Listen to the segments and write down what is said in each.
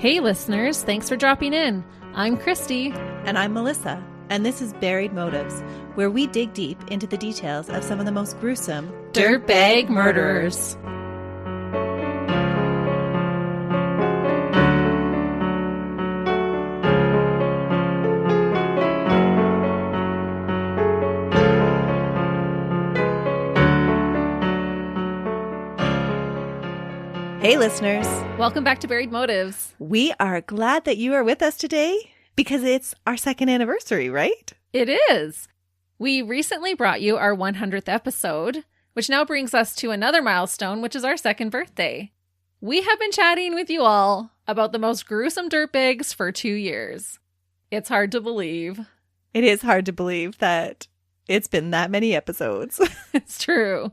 Hey listeners, thanks for dropping in. I'm Christy. And I'm Melissa, and this is Buried Motives, where we dig deep into the details of some of the most gruesome dirtbag murderers. Hey listeners. Welcome back to Buried Motives. We are glad that you are with us today because it's our second anniversary, right? It is. We recently brought you our 100th episode, which now brings us to another milestone, which is our second birthday. We have been chatting with you all about the most gruesome dirtbags for 2 years. It's hard to believe. It is hard to believe that it's been that many episodes. It's true.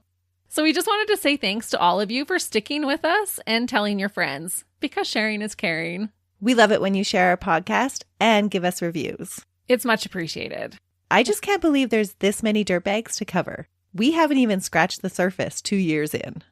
So we just wanted to say thanks to all of you for sticking with us and telling your friends, because sharing is caring. We love it when you share our podcast and give us reviews. It's much appreciated. I just can't believe there's this many dirtbags to cover. We haven't even scratched the surface 2 years in.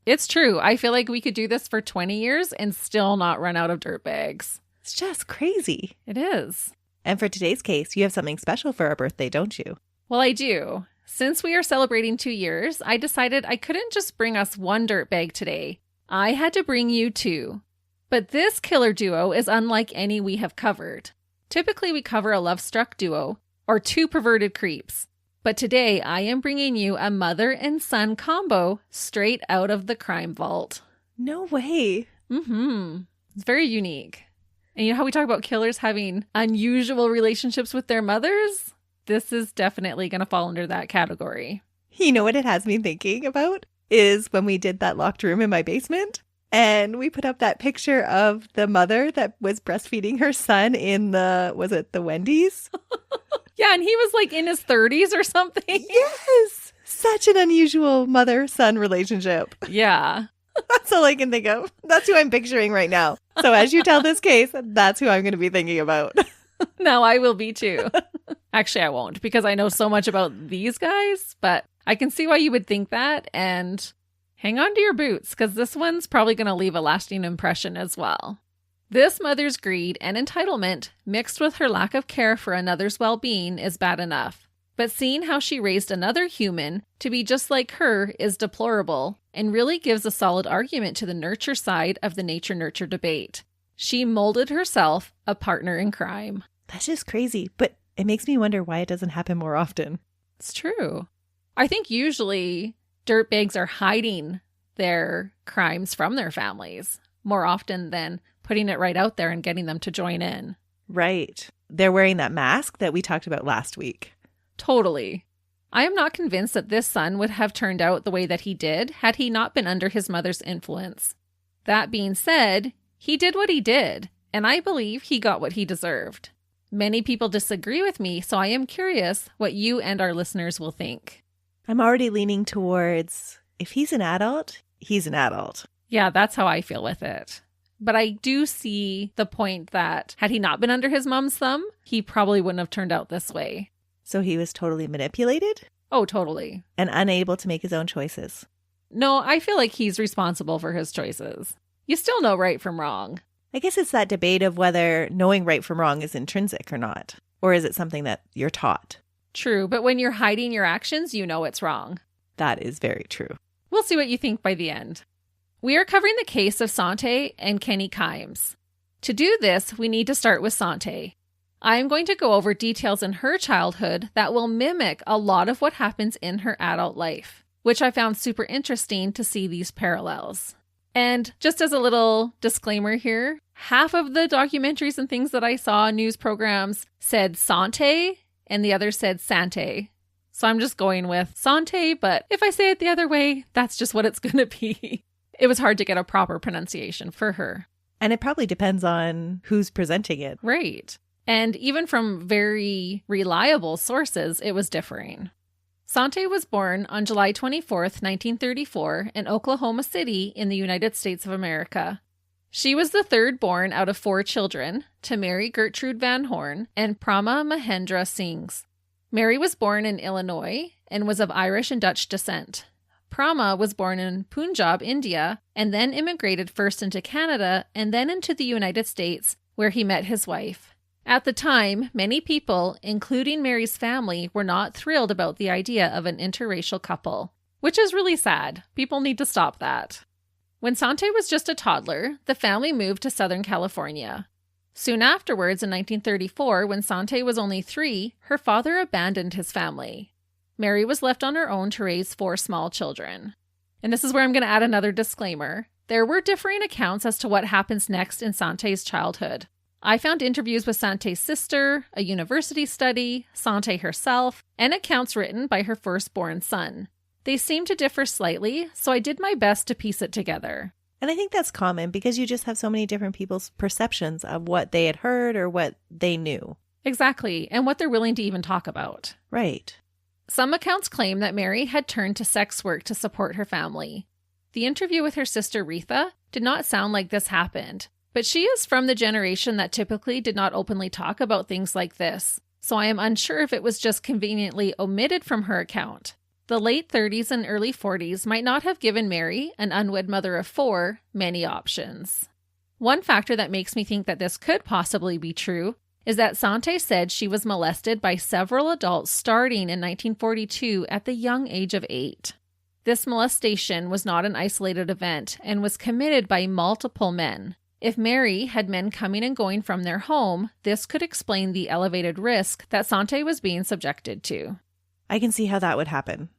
It's true. I feel like we could do this for 20 years and still not run out of dirtbags. It's just crazy. It is. And for today's case, you have something special for our birthday, don't you? Well, I do. Since we are celebrating 2 years, I decided I couldn't just bring us one dirtbag today. I had to bring you two. But this killer duo is unlike any we have covered. Typically, we cover a love-struck duo or two perverted creeps. But today, I am bringing you a mother and son combo straight out of the crime vault. No way. It's very unique. And you know how we talk about killers having unusual relationships with their mothers? This is definitely going to fall under that category. You know what it has me thinking about is when we did that locked room in my basement and we put up that picture of the mother that was breastfeeding her son in was it the Wendy's? Yeah, and he was like in his 30s or something. Yes. Such an unusual mother-son relationship. Yeah. That's all I can think of. That's who I'm picturing right now. So as you tell this case, that's who I'm going to be thinking about. Now I will be too. Actually, I won't because I know so much about these guys, but I can see why you would think that, and hang on to your boots because this one's probably going to leave a lasting impression as well. This mother's greed and entitlement mixed with her lack of care for another's well-being is bad enough, but seeing how she raised another human to be just like her is deplorable and really gives a solid argument to the nurture side of the nature-nurture debate. She molded herself a partner in crime. That's just crazy, but it makes me wonder why it doesn't happen more often. It's true. I think usually dirtbags are hiding their crimes from their families more often than putting it right out there and getting them to join in. Right. They're wearing that mask that we talked about last week. Totally. I am not convinced that this son would have turned out the way that he did had he not been under his mother's influence. That being said, he did what he did, and I believe he got what he deserved. Many people disagree with me, so I am curious what you and our listeners will think. I'm already leaning towards, if he's an adult, he's an adult. Yeah, that's how I feel with it. But I do see the point that had he not been under his mom's thumb, he probably wouldn't have turned out this way. So he was totally manipulated? Oh, totally. And unable to make his own choices? No, I feel like he's responsible for his choices. You still know right from wrong. I guess it's that debate of whether knowing right from wrong is intrinsic or not. Or is it something that you're taught? True, but when you're hiding your actions, you know it's wrong. That is very true. We'll see what you think by the end. We are covering the case of Sante and Kenny Kimes. To do this, we need to start with Sante. I am going to go over details in her childhood that will mimic a lot of what happens in her adult life, which I found super interesting to see these parallels. And just as a little disclaimer here, half of the documentaries and things that I saw, news programs, said Sante and the other said Sante. So I'm just going with Sante, but if I say it the other way, that's just what it's going to be. It was hard to get a proper pronunciation for her. And it probably depends on who's presenting it. Right. And even from very reliable sources, it was differing. Sante was born on July 24th, 1934 in Oklahoma City in the United States of America. She was the third born out of 4 children to Mary Gertrude Van Horn and Prama Mahendra Singhs. Mary was born in Illinois and was of Irish and Dutch descent. Prama was born in Punjab, India, and then immigrated first into Canada and then into the United States, where he met his wife. At the time, many people, including Mary's family, were not thrilled about the idea of an interracial couple, which is really sad. People need to stop that. When Sante was just a toddler, the family moved to Southern California. Soon afterwards, in 1934, when Sante was only 3, her father abandoned his family. Mary was left on her own to raise 4 small children. And this is where I'm going to add another disclaimer. There were differing accounts as to what happens next in Sante's childhood. I found interviews with Sante's sister, a university study, Sante herself, and accounts written by her firstborn son. They seem to differ slightly, so I did my best to piece it together. And I think that's common because you just have so many different people's perceptions of what they had heard or what they knew. Exactly, and what they're willing to even talk about. Right. Some accounts claim that Mary had turned to sex work to support her family. The interview with her sister Retha did not sound like this happened, but she is from the generation that typically did not openly talk about things like this, so I am unsure if it was just conveniently omitted from her account. The late 30s and early 40s might not have given Mary, an unwed mother of 4, many options. One factor that makes me think that this could possibly be true is that Sante said she was molested by several adults starting in 1942 at the young age of 8. This molestation was not an isolated event and was committed by multiple men. If Mary had men coming and going from their home, this could explain the elevated risk that Sante was being subjected to. I can see how that would happen.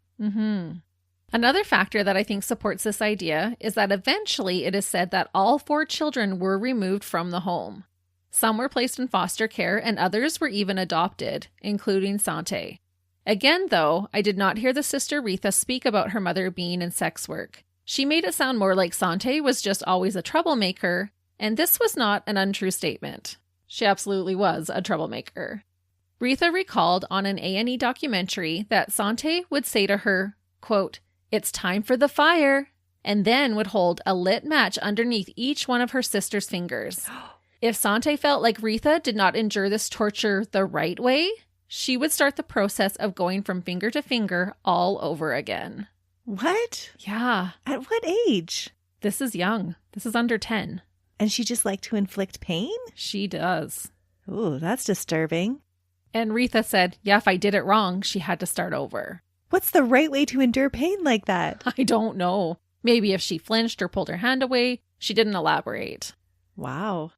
Another factor that I think supports this idea is that eventually it is said that all 4 children were removed from the home. Some were placed in foster care and others were even adopted, including Sante. Again, though, I did not hear the sister Retha speak about her mother being in sex work. She made it sound more like Sante was just always a troublemaker, and this was not an untrue statement. She absolutely was a troublemaker. Retha recalled on an A&E documentary that Sante would say to her, quote, "It's time for the fire," and then would hold a lit match underneath each one of her sister's fingers. If Sante felt like Retha did not endure this torture the right way, she would start the process of going from finger to finger all over again. What? Yeah. At what age? This is young. This is under 10. And she just liked to inflict pain? She does. Ooh, that's disturbing. And Retha said, yeah, if I did it wrong, she had to start over. What's the right way to endure pain like that? I don't know. Maybe if she flinched or pulled her hand away, she didn't elaborate. Wow.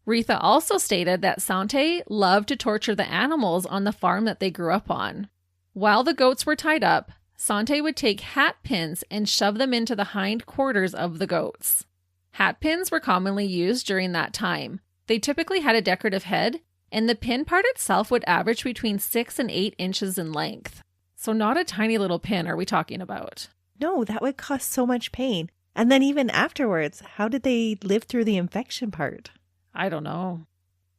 Retha also stated that Sante loved to torture the animals on the farm that they grew up on. While the goats were tied up, Sante would take hat pins and shove them into the hind quarters of the goats. Hat pins were commonly used during that time. They typically had a decorative head, and the pin part itself would average between 6 and 8 inches in length. So not a tiny little pin are we talking about. No, that would cause so much pain. And then even afterwards, how did they live through the infection part? I don't know.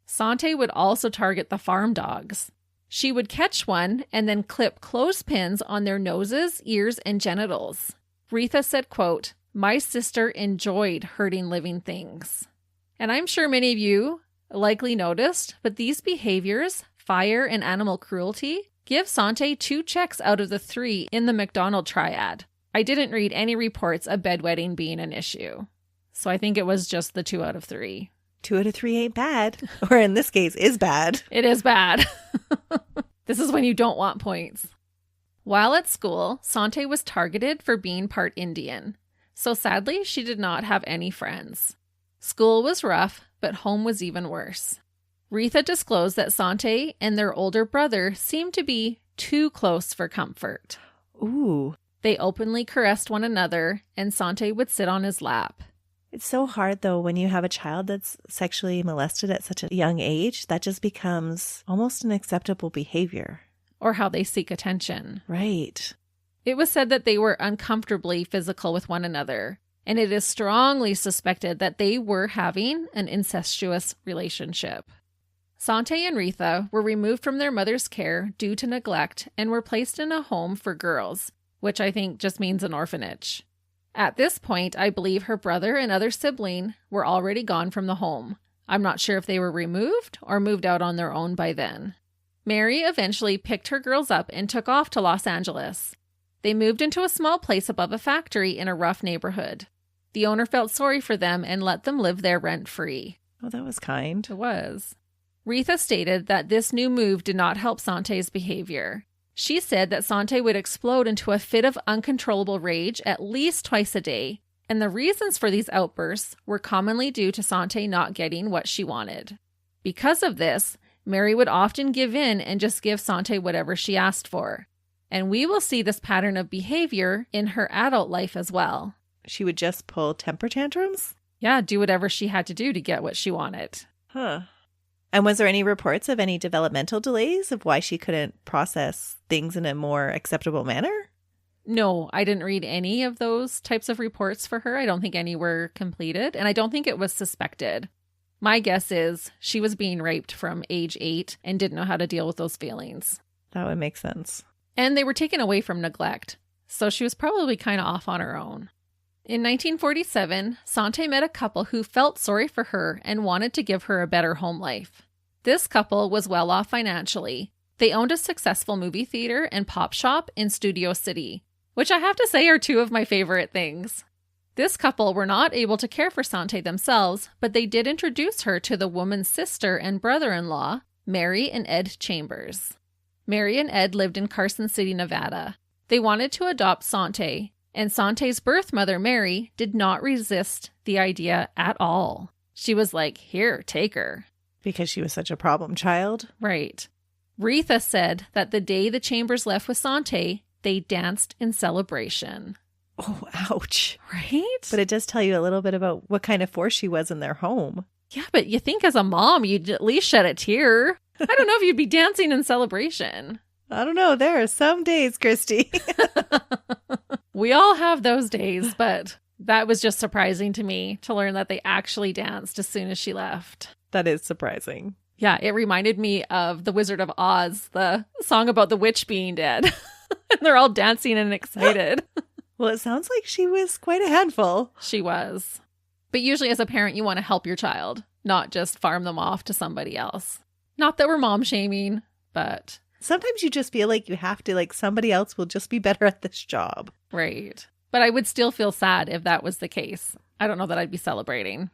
Sante would also target the farm dogs. She would catch one and then clip clothespins on their noses, ears, and genitals. Retha said, quote, "My sister enjoyed hurting living things." And I'm sure many of you likely noticed, but these behaviors, fire and animal cruelty, give Sante 2 checks out of the 3 in the McDonald triad. I didn't read any reports of bedwetting being an issue. So I think it was just the 2 out of 3. 2 out of 3 ain't bad. Or in this case, is bad. It is bad. This is when you don't want points. While at school, Sante was targeted for being part Indian. So sadly, she did not have any friends. School was rough, but home was even worse. Retha disclosed that Sante and their older brother seemed to be too close for comfort. Ooh. They openly caressed one another, and Sante would sit on his lap. It's so hard, though, when you have a child that's sexually molested at such a young age. That just becomes almost an acceptable behavior. Or how they seek attention. Right. It was said that they were uncomfortably physical with one another, and it is strongly suspected that they were having an incestuous relationship. Sante and Retha were removed from their mother's care due to neglect and were placed in a home for girls, which I think just means an orphanage. At this point, I believe her brother and other sibling were already gone from the home. I'm not sure if they were removed or moved out on their own by then. Mary eventually picked her girls up and took off to Los Angeles. They moved into a small place above a factory in a rough neighborhood. The owner felt sorry for them and let them live there rent-free. Oh, that was kind. It was. Retha stated that this new move did not help Sante's behavior. She said that Sante would explode into a fit of uncontrollable rage at least twice a day, and the reasons for these outbursts were commonly due to Sante not getting what she wanted. Because of this, Mary would often give in and just give Sante whatever she asked for. And we will see this pattern of behavior in her adult life as well. She would just pull temper tantrums? Yeah, do whatever she had to do to get what she wanted. Huh. And was there any reports of any developmental delays of why she couldn't process things in a more acceptable manner? No, I didn't read any of those types of reports for her. I don't think any were completed, and I don't think it was suspected. My guess is she was being raped from age 8 and didn't know how to deal with those feelings. That would make sense. And they were taken away from neglect, so she was probably kind of off on her own. In 1947, Sante met a couple who felt sorry for her and wanted to give her a better home life. This couple was well off financially. They owned a successful movie theater and pop shop in Studio City, which I have to say are two of my favorite things. This couple were not able to care for Sante themselves, but they did introduce her to the woman's sister and brother-in-law, Mary and Ed Chambers. Mary and Ed lived in Carson City, Nevada. They wanted to adopt Sante, and Sante's birth mother, Mary, did not resist the idea at all. She was like, here, take her. Because she was such a problem child? Right. Retha said that the day the Chambers left with Sante, they danced in celebration. Oh, ouch. Right? But it does tell you a little bit about what kind of force she was in their home. Yeah, but you think as a mom, you'd at least shed a tear. I don't know if you'd be dancing in celebration. I don't know. There are some days, Christy. We all have those days, but that was just surprising to me to learn that they actually danced as soon as she left. That is surprising. Yeah, it reminded me of The Wizard of Oz, the song about the witch being dead. And they're all dancing and excited. Well, it sounds like she was quite a handful. She was. But usually as a parent, you want to help your child, not just farm them off to somebody else. Not that we're mom shaming, but... Sometimes you just feel like you have to, like somebody else will just be better at this job. Right. But I would still feel sad if that was the case. I don't know that I'd be celebrating.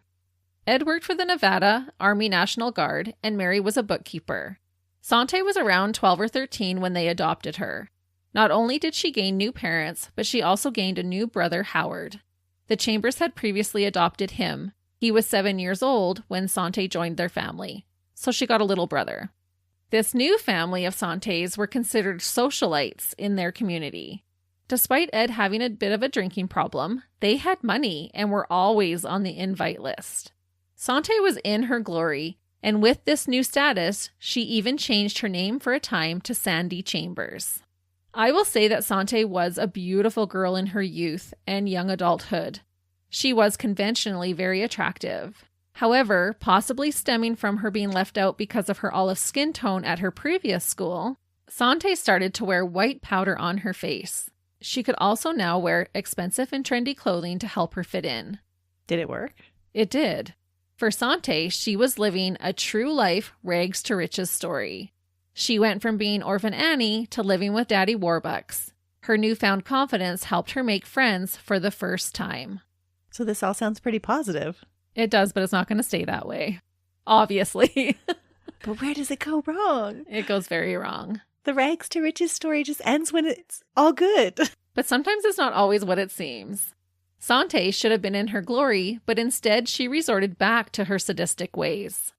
Ed worked for the Nevada Army National Guard, and Mary was a bookkeeper. Sante was around 12 or 13 when they adopted her. Not only did she gain new parents, but she also gained a new brother, Howard. The Chambers had previously adopted him. He was 7 years old when Sante joined their family, so she got a little brother. This new family of Santes were considered socialites in their community. Despite Ed having a bit of a drinking problem, they had money and were always on the invite list. Sante was in her glory, and with this new status, she even changed her name for a time to Sandy Chambers. I will say that Sante was a beautiful girl in her youth and young adulthood. She was conventionally very attractive. However, possibly stemming from her being left out because of her olive skin tone at her previous school, Sante started to wear white powder on her face. She could also now wear expensive and trendy clothing to help her fit in. Did it work? It did. For Sante, she was living a true life rags to riches story. She went from being Orphan Annie to living with Daddy Warbucks. Her newfound confidence helped her make friends for the first time. So this all sounds pretty positive. It does, but it's not going to stay that way. Obviously. But where does it go wrong? It goes very wrong. The rags to riches story just ends when it's all good. But sometimes it's not always what it seems. Sante should have been in her glory, but instead she resorted back to her sadistic ways.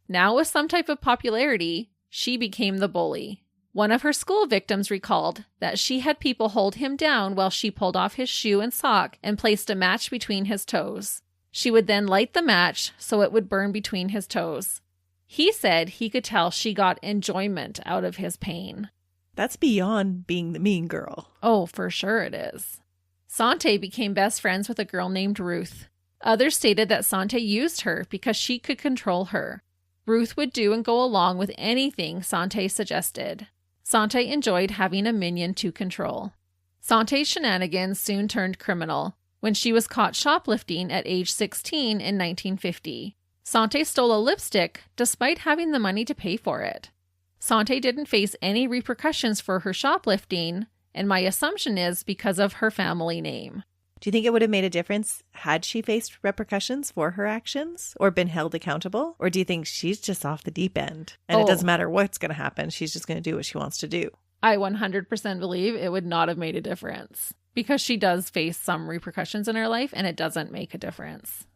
Now with some type of popularity, she became the bully. One of her school victims recalled that she had people hold him down while she pulled off his shoe and sock and placed a match between his toes. She would then light the match so it would burn between his toes. He said he could tell she got enjoyment out of his pain. That's beyond being the mean girl. Oh, for sure it is. Sante became best friends with a girl named Ruth. Others stated that Sante used her because she could control her. Ruth would do and go along with anything Sante suggested. Sante enjoyed having a minion to control. Sante's shenanigans soon turned criminal when she was caught shoplifting at age 16 in 1950. Sante stole a lipstick despite having the money to pay for it. Sante didn't face any repercussions for her shoplifting, And my assumption is because of her family name. Do you think it would have made a difference had she faced repercussions for her actions or been held accountable? Or do you think she's just off the deep end and it doesn't matter what's going to happen? She's just going to do what she wants to do. I 100% believe it would not have made a difference because she does face some repercussions in her life and it doesn't make a difference.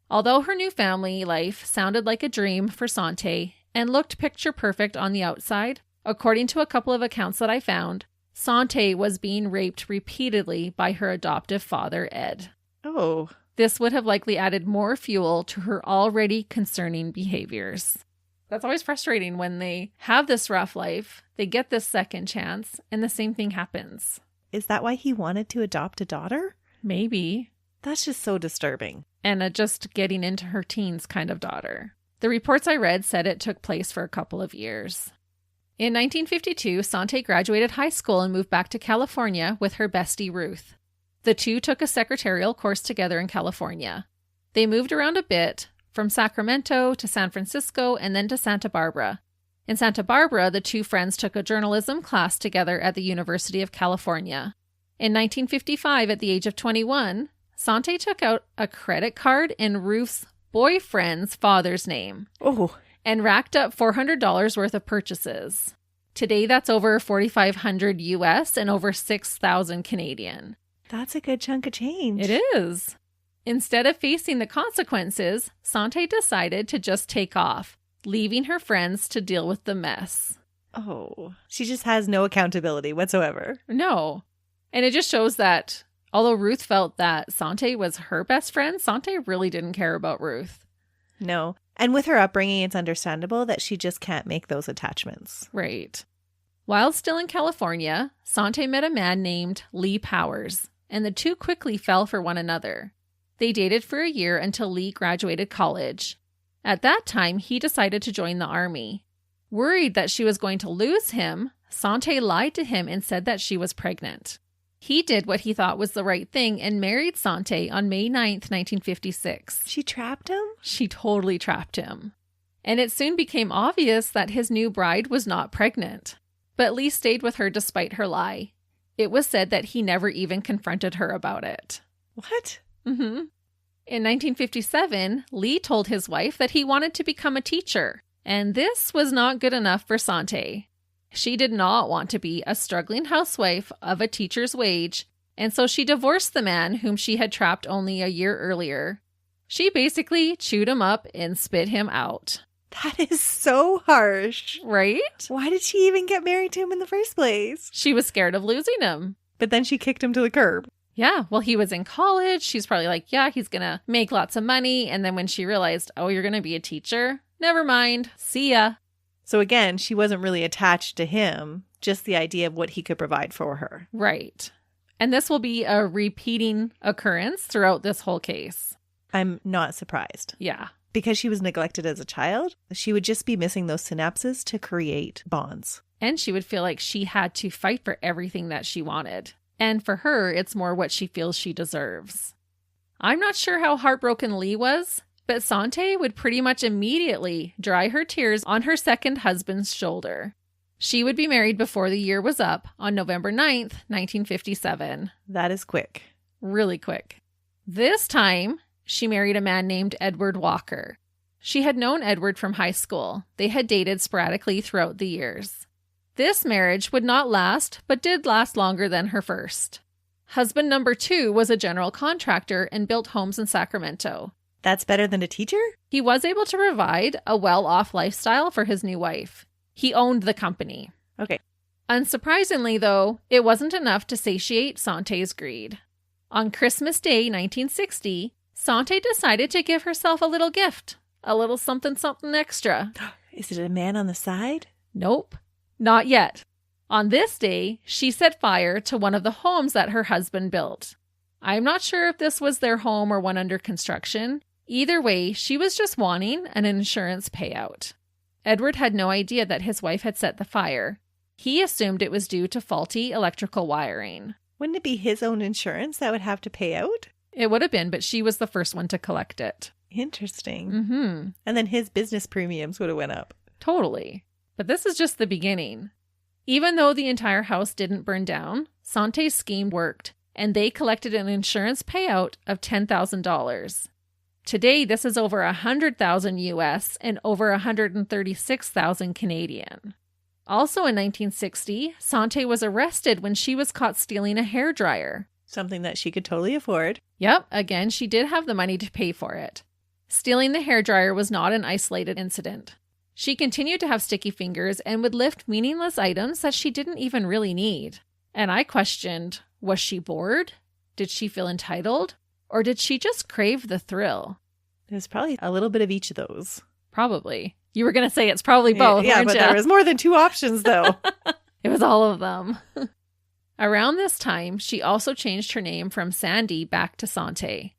Although her new family life sounded like a dream for Sante and looked picture perfect on the outside, according to a couple of accounts that I found, Sante was being raped repeatedly by her adoptive father, Ed. Oh. This would have likely added more fuel to her already concerning behaviors. That's always frustrating when they have this rough life, they get this second chance, and the same thing happens. Is that why he wanted to adopt a daughter? Maybe. That's just so disturbing. And a just getting into her teens kind of daughter. The reports I read said it took place for a couple of years. In 1952, Sante graduated high school and moved back to California with her bestie Ruth. The two took a secretarial course together in California. They moved around a bit, from Sacramento to San Francisco and then to Santa Barbara. In Santa Barbara, the two friends took a journalism class together at the University of California. In 1955, at the age of 21, Sante took out a credit card in Ruth's boyfriend's father's name. Oh. And racked up $400 worth of purchases. Today, that's over $4,500 US and over 6,000 Canadian. That's a good chunk of change. It is. Instead of facing the consequences, Sante decided to just take off, leaving her friends to deal with the mess. Oh, she just has no accountability whatsoever. No. And it just shows that although Ruth felt that Sante was her best friend, Sante really didn't care about Ruth. No. And with her upbringing, it's understandable that she just can't make those attachments. Right. While still in California, Sante met a man named Lee Powers, and the two quickly fell for one another. They dated for a year until Lee graduated college. At that time, he decided to join the army. Worried that she was going to lose him, Sante lied to him and said that she was pregnant. He did what he thought was the right thing and married Sante on May 9th, 1956. She trapped him? She totally trapped him. And it soon became obvious that his new bride was not pregnant. But Lee stayed with her despite her lie. It was said that he never even confronted her about it. What? In 1957, Lee told his wife that he wanted to become a teacher. And this was not good enough for Sante. She did not want to be a struggling housewife of a teacher's wage, and so she divorced the man whom she had trapped only a year earlier. She basically chewed him up and spit him out. That is so harsh. Right? Why did she even get married to him in the first place? She was scared of losing him. But then she kicked him to the curb. Yeah, well, he was in college. She's probably like, yeah, he's going to make lots of money. And then when she realized, oh, you're going to be a teacher? Never mind. See ya. So again, she wasn't really attached to him, just the idea of what he could provide for her. Right. And this will be a repeating occurrence throughout this whole case. I'm not surprised. Yeah. Because she was neglected as a child, she would just be missing those synapses to create bonds. And she would feel like she had to fight for everything that she wanted. And for her, it's more what she feels she deserves. I'm not sure how heartbroken Lee was, but Sante would pretty much immediately dry her tears on her second husband's shoulder. She would be married before the year was up on November 9th, 1957. That is quick. Really quick. This time, she married a man named Edward Walker. She had known Edward from high school. They had dated sporadically throughout the years. This marriage would not last, but did last longer than her first. Husband number 2 was a general contractor and built homes in Sacramento. That's better than a teacher? He was able to provide a well-off lifestyle for his new wife. He owned the company. Okay. Unsurprisingly, though, it wasn't enough to satiate Sante's greed. On Christmas Day, 1960, Sante decided to give herself a little gift. A little something extra. Is it a man on the side? Nope. Not yet. On this day, she set fire to one of the homes that her husband built. I'm not sure if this was their home or one under construction. Either way, she was just wanting an insurance payout. Edward had no idea that his wife had set the fire. He assumed it was due to faulty electrical wiring. Wouldn't it be his own insurance that would have to pay out? It would have been, but she was the first one to collect it. Interesting. And then his business premiums would have went up. Totally. But this is just the beginning. Even though the entire house didn't burn down, Sante's scheme worked, and they collected an insurance payout of $10,000. Today, this is over $100,000 US and over $136,000 Canadian. Also in 1960, Sante was arrested when she was caught stealing a hairdryer. Something that she could totally afford. Yep, again, she did have the money to pay for it. Stealing the hairdryer was not an isolated incident. She continued to have sticky fingers and would lift meaningless items that she didn't even really need. And I questioned, was she bored? Did she feel entitled? Or did she just crave the thrill? There's probably a little bit of each of those. Probably. You were going to say it's probably both, Yeah, weren't but you? there was more than 2 options, though. It was all of them. Around this time, she also changed her name from Sandy back to Sante.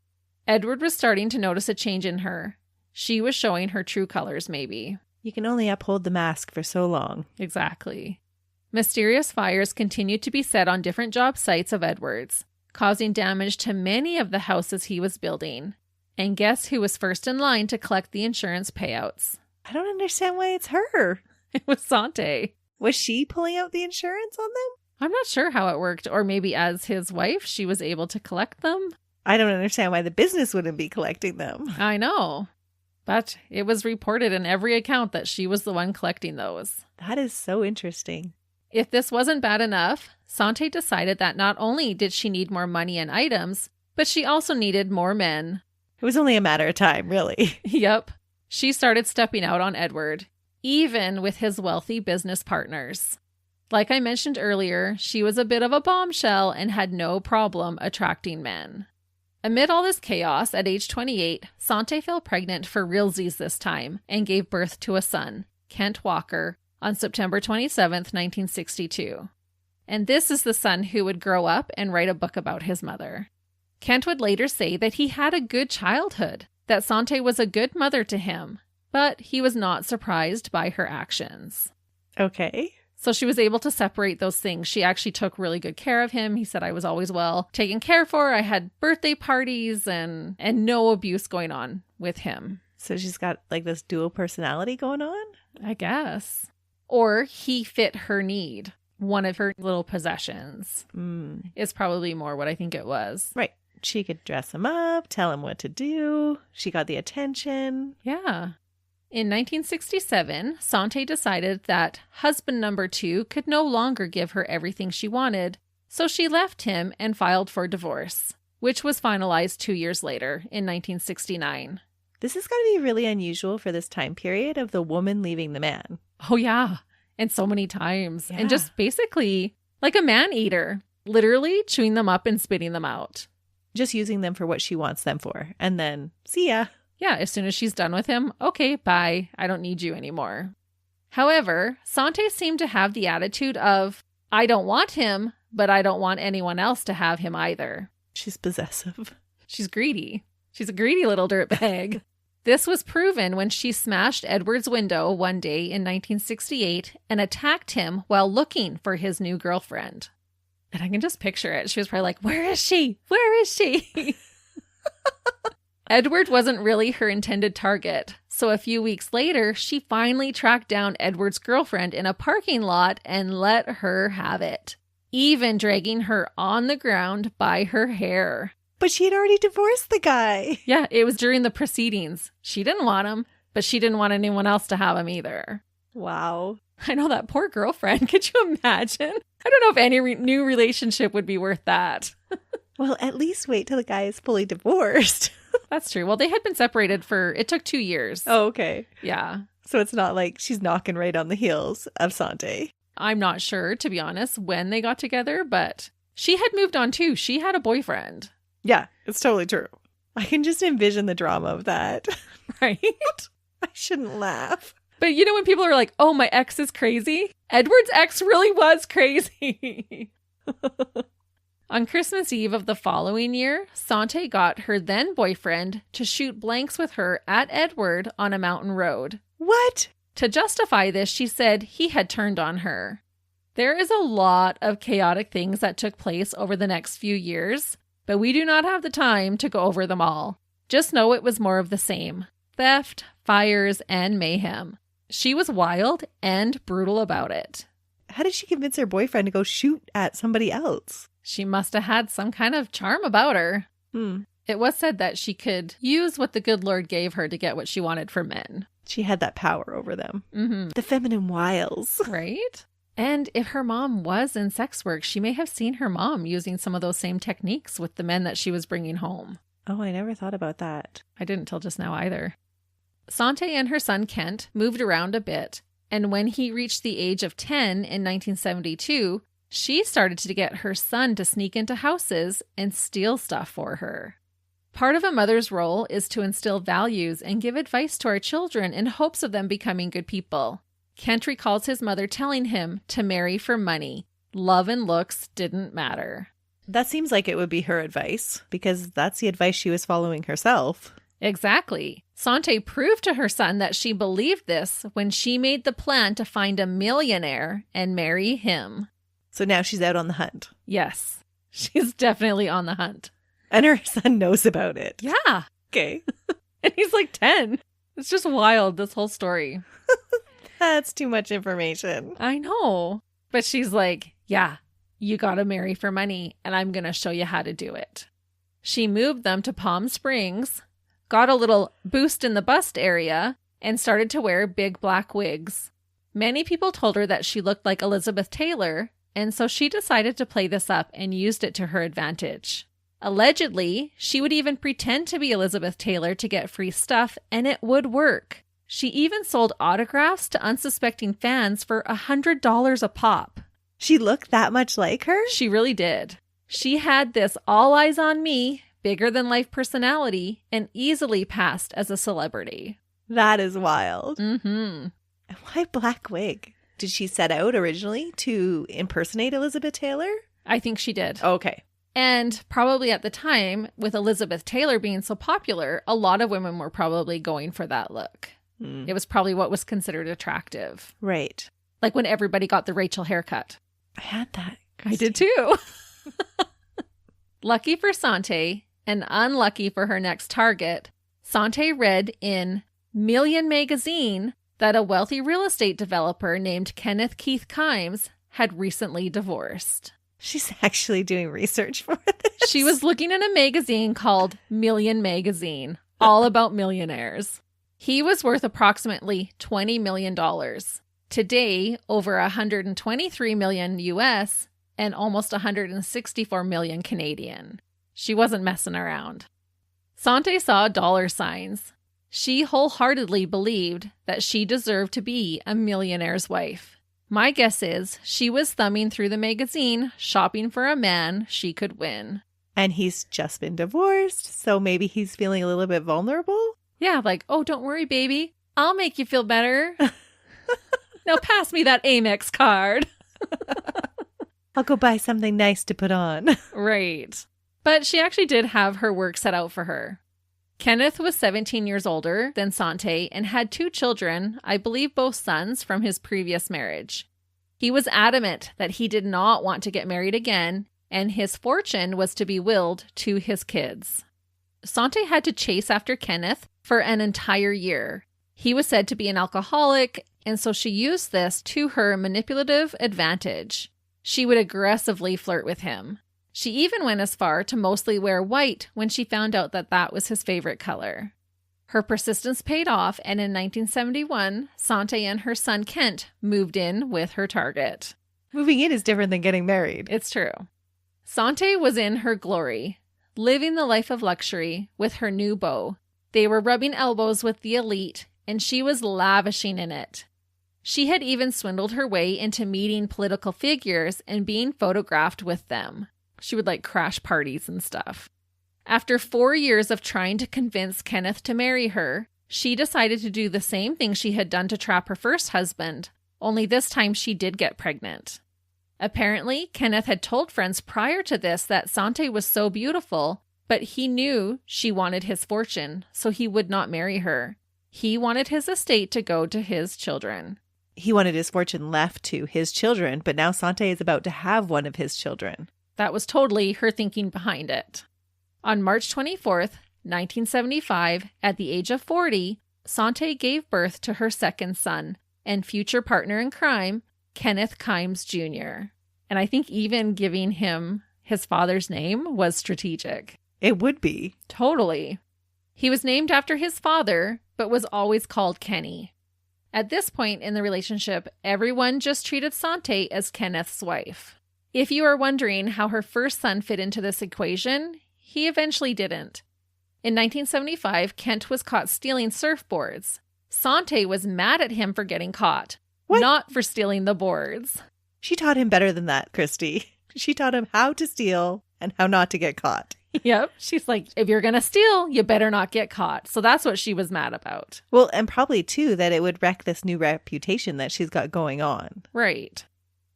Edward was starting to notice a change in her. She was showing her true colors, maybe. You can only uphold the mask for so long. Exactly. Mysterious fires continued to be set on different job sites of Edward's, causing damage to many of the houses he was building. And guess who was first in line to collect the insurance payouts? I don't understand why it's her. It was Sante. Was she pulling out the insurance on them? I'm not sure how it worked, or maybe as his wife, she was able to collect them. I don't understand why the business wouldn't be collecting them. I know. But it was reported in every account that she was the one collecting those. That is so interesting. If this wasn't bad enough, Sante decided that not only did she need more money and items, but she also needed more men. It was only a matter of time, really. Yep. She started stepping out on Edward, even with his wealthy business partners. Like I mentioned earlier, she was a bit of a bombshell and had no problem attracting men. Amid all this chaos, at age 28, Sante fell pregnant for realsies this time and gave birth to a son, Kent Walker, on September 27th, 1962. And this is the son who would grow up and write a book about his mother. Kent would later say that he had a good childhood, that Sante was a good mother to him, but he was not surprised by her actions. Okay. So she was able to separate those things. She actually took really good care of him. He said, I was always well taken care for. I had birthday parties and no abuse going on with him. So she's got like this dual personality going on? I guess. Or he fit her need. One of her little possessions is probably more what I think it was. Right. She could dress him up, tell him what to do. She got the attention. Yeah. In 1967, Sante decided that husband number 2 could no longer give her everything she wanted, so she left him and filed for divorce, which was finalized 2 years later in 1969. This is going to be really unusual for this time period of the woman leaving the man. Oh, yeah. And so many times. Yeah. And just basically like a man-eater, literally chewing them up and spitting them out. Just using them for what she wants them for. And then, see ya. Yeah, as soon as she's done with him, okay, bye. I don't need you anymore. However, Sante seemed to have the attitude of, I don't want him, but I don't want anyone else to have him either. She's possessive. She's greedy. She's a greedy little dirtbag. This was proven when she smashed Edward's window one day in 1968 and attacked him while looking for his new girlfriend. And I can just picture it. She was probably like, where is she? Where is she? Edward wasn't really her intended target. So a few weeks later, she finally tracked down Edward's girlfriend in a parking lot and let her have it, even dragging her on the ground by her hair. But she had already divorced the guy. Yeah, it was during the proceedings. She didn't want him, but she didn't want anyone else to have him either. Wow. I know, that poor girlfriend. Could you imagine? I don't know if any new relationship would be worth that. Well, at least wait till the guy is fully divorced. That's true. Well, they had been separated it took 2 years. Oh, okay. Yeah. So it's not like she's knocking right on the heels of Sante. I'm not sure, to be honest, when they got together, but she had moved on too. She had a boyfriend. Yeah, it's totally true. I can just envision the drama of that. Right? I shouldn't laugh. But you know when people are like, oh, my ex is crazy? Edward's ex really was crazy. On Christmas Eve of the following year, Sante got her then boyfriend to shoot blanks with her at Edward on a mountain road. What? To justify this, she said he had turned on her. There is a lot of chaotic things that took place over the next few years, but we do not have the time to go over them all. Just know it was more of the same. Theft, fires, and mayhem. She was wild and brutal about it. How did she convince her boyfriend to go shoot at somebody else? She must have had some kind of charm about her. It was said that she could use what the good Lord gave her to get what she wanted for men. She had that power over them. The feminine wiles. Right? And if her mom was in sex work, she may have seen her mom using some of those same techniques with the men that she was bringing home. Oh, I never thought about that. I didn't till just now either. Sante and her son Kent moved around a bit, and when he reached the age of 10 in 1972, she started to get her son to sneak into houses and steal stuff for her. Part of a mother's role is to instill values and give advice to our children in hopes of them becoming good people. Kent recalls his mother telling him to marry for money. Love and looks didn't matter. That seems like it would be her advice, because that's the advice she was following herself. Exactly. Sante proved to her son that she believed this when she made the plan to find a millionaire and marry him. So now she's out on the hunt. Yes, she's definitely on the hunt. And her son knows about it. Yeah. Okay. And he's like 10. It's just wild, this whole story. That's too much information. I know. But she's like, yeah, you gotta marry for money, and I'm gonna show you how to do it. She moved them to Palm Springs, got a little boost in the bust area, and started to wear big black wigs. Many people told her that she looked like Elizabeth Taylor, and so she decided to play this up and used it to her advantage. Allegedly, she would even pretend to be Elizabeth Taylor to get free stuff, and it would work. She even sold autographs to unsuspecting fans for $100 a pop. She looked that much like her? She really did. She had this all eyes on me, bigger than life personality, and easily passed as a celebrity. That is wild. Mm-hmm. Why black wig? Did she set out originally to impersonate Elizabeth Taylor? I think she did. Okay. And probably at the time, with Elizabeth Taylor being so popular, a lot of women were probably going for that look. It was probably what was considered attractive. Right. Like when everybody got the Rachel haircut. I had that. I did too. Lucky for Sante and unlucky for her next target, Sante read in Million magazine that a wealthy real estate developer named Kenneth Keith Kimes had recently divorced. She's actually doing research for this. She was looking in a magazine called Million Magazine, all about millionaires. He was worth approximately $20 million. Today, over $123 million US and almost $164 million Canadian. She wasn't messing around. Sante saw dollar signs. She wholeheartedly believed that she deserved to be a millionaire's wife. My guess is she was thumbing through the magazine, shopping for a man she could win. And he's just been divorced, so maybe he's feeling a little bit vulnerable? Yeah, like, oh, don't worry, baby. I'll make you feel better. Now pass me that Amex card. I'll go buy something nice to put on. Right. But she actually did have her work set out for her. Kenneth was 17 years older than Sante and had 2 children, I believe both sons, from his previous marriage. He was adamant that he did not want to get married again, and his fortune was to be willed to his kids. Sante had to chase after Kenneth for an entire year. He was said to be an alcoholic, and so she used this to her manipulative advantage. She would aggressively flirt with him. She even went as far to mostly wear white when she found out that that was his favorite color. Her persistence paid off, and in 1971, Sante and her son Kent moved in with her target. Moving in is different than getting married. It's true. Sante was in her glory, living the life of luxury with her new beau. They were rubbing elbows with the elite, and she was lavishing in it. She had even swindled her way into meeting political figures and being photographed with them. She would like crash parties and stuff. After 4 years of trying to convince Kenneth to marry her, she decided to do the same thing she had done to trap her first husband, only this time she did get pregnant. Apparently, Kenneth had told friends prior to this that Sante was so beautiful, but he knew she wanted his fortune, so he would not marry her. He wanted his estate to go to his children. He wanted his fortune left to his children, but now Sante is about to have one of his children. That was totally her thinking behind it. On March 24th, 1975, at the age of 40, Sante gave birth to her second son and future partner in crime, Kenneth Kimes Jr. And I think even giving him his father's name was strategic. It would be. Totally. He was named after his father, but was always called Kenny. At this point in the relationship, everyone just treated Sante as Kenneth's wife. If you are wondering how her first son fit into this equation, he eventually didn't. In 1975, Kent was caught stealing surfboards. Sante was mad at him for getting caught, not for stealing the boards. She taught him better than that, Christy. She taught him how to steal and how not to get caught. Yep. She's like, if you're going to steal, you better not get caught. So that's what she was mad about. Well, and probably, too, that it would wreck this new reputation that she's got going on. Right.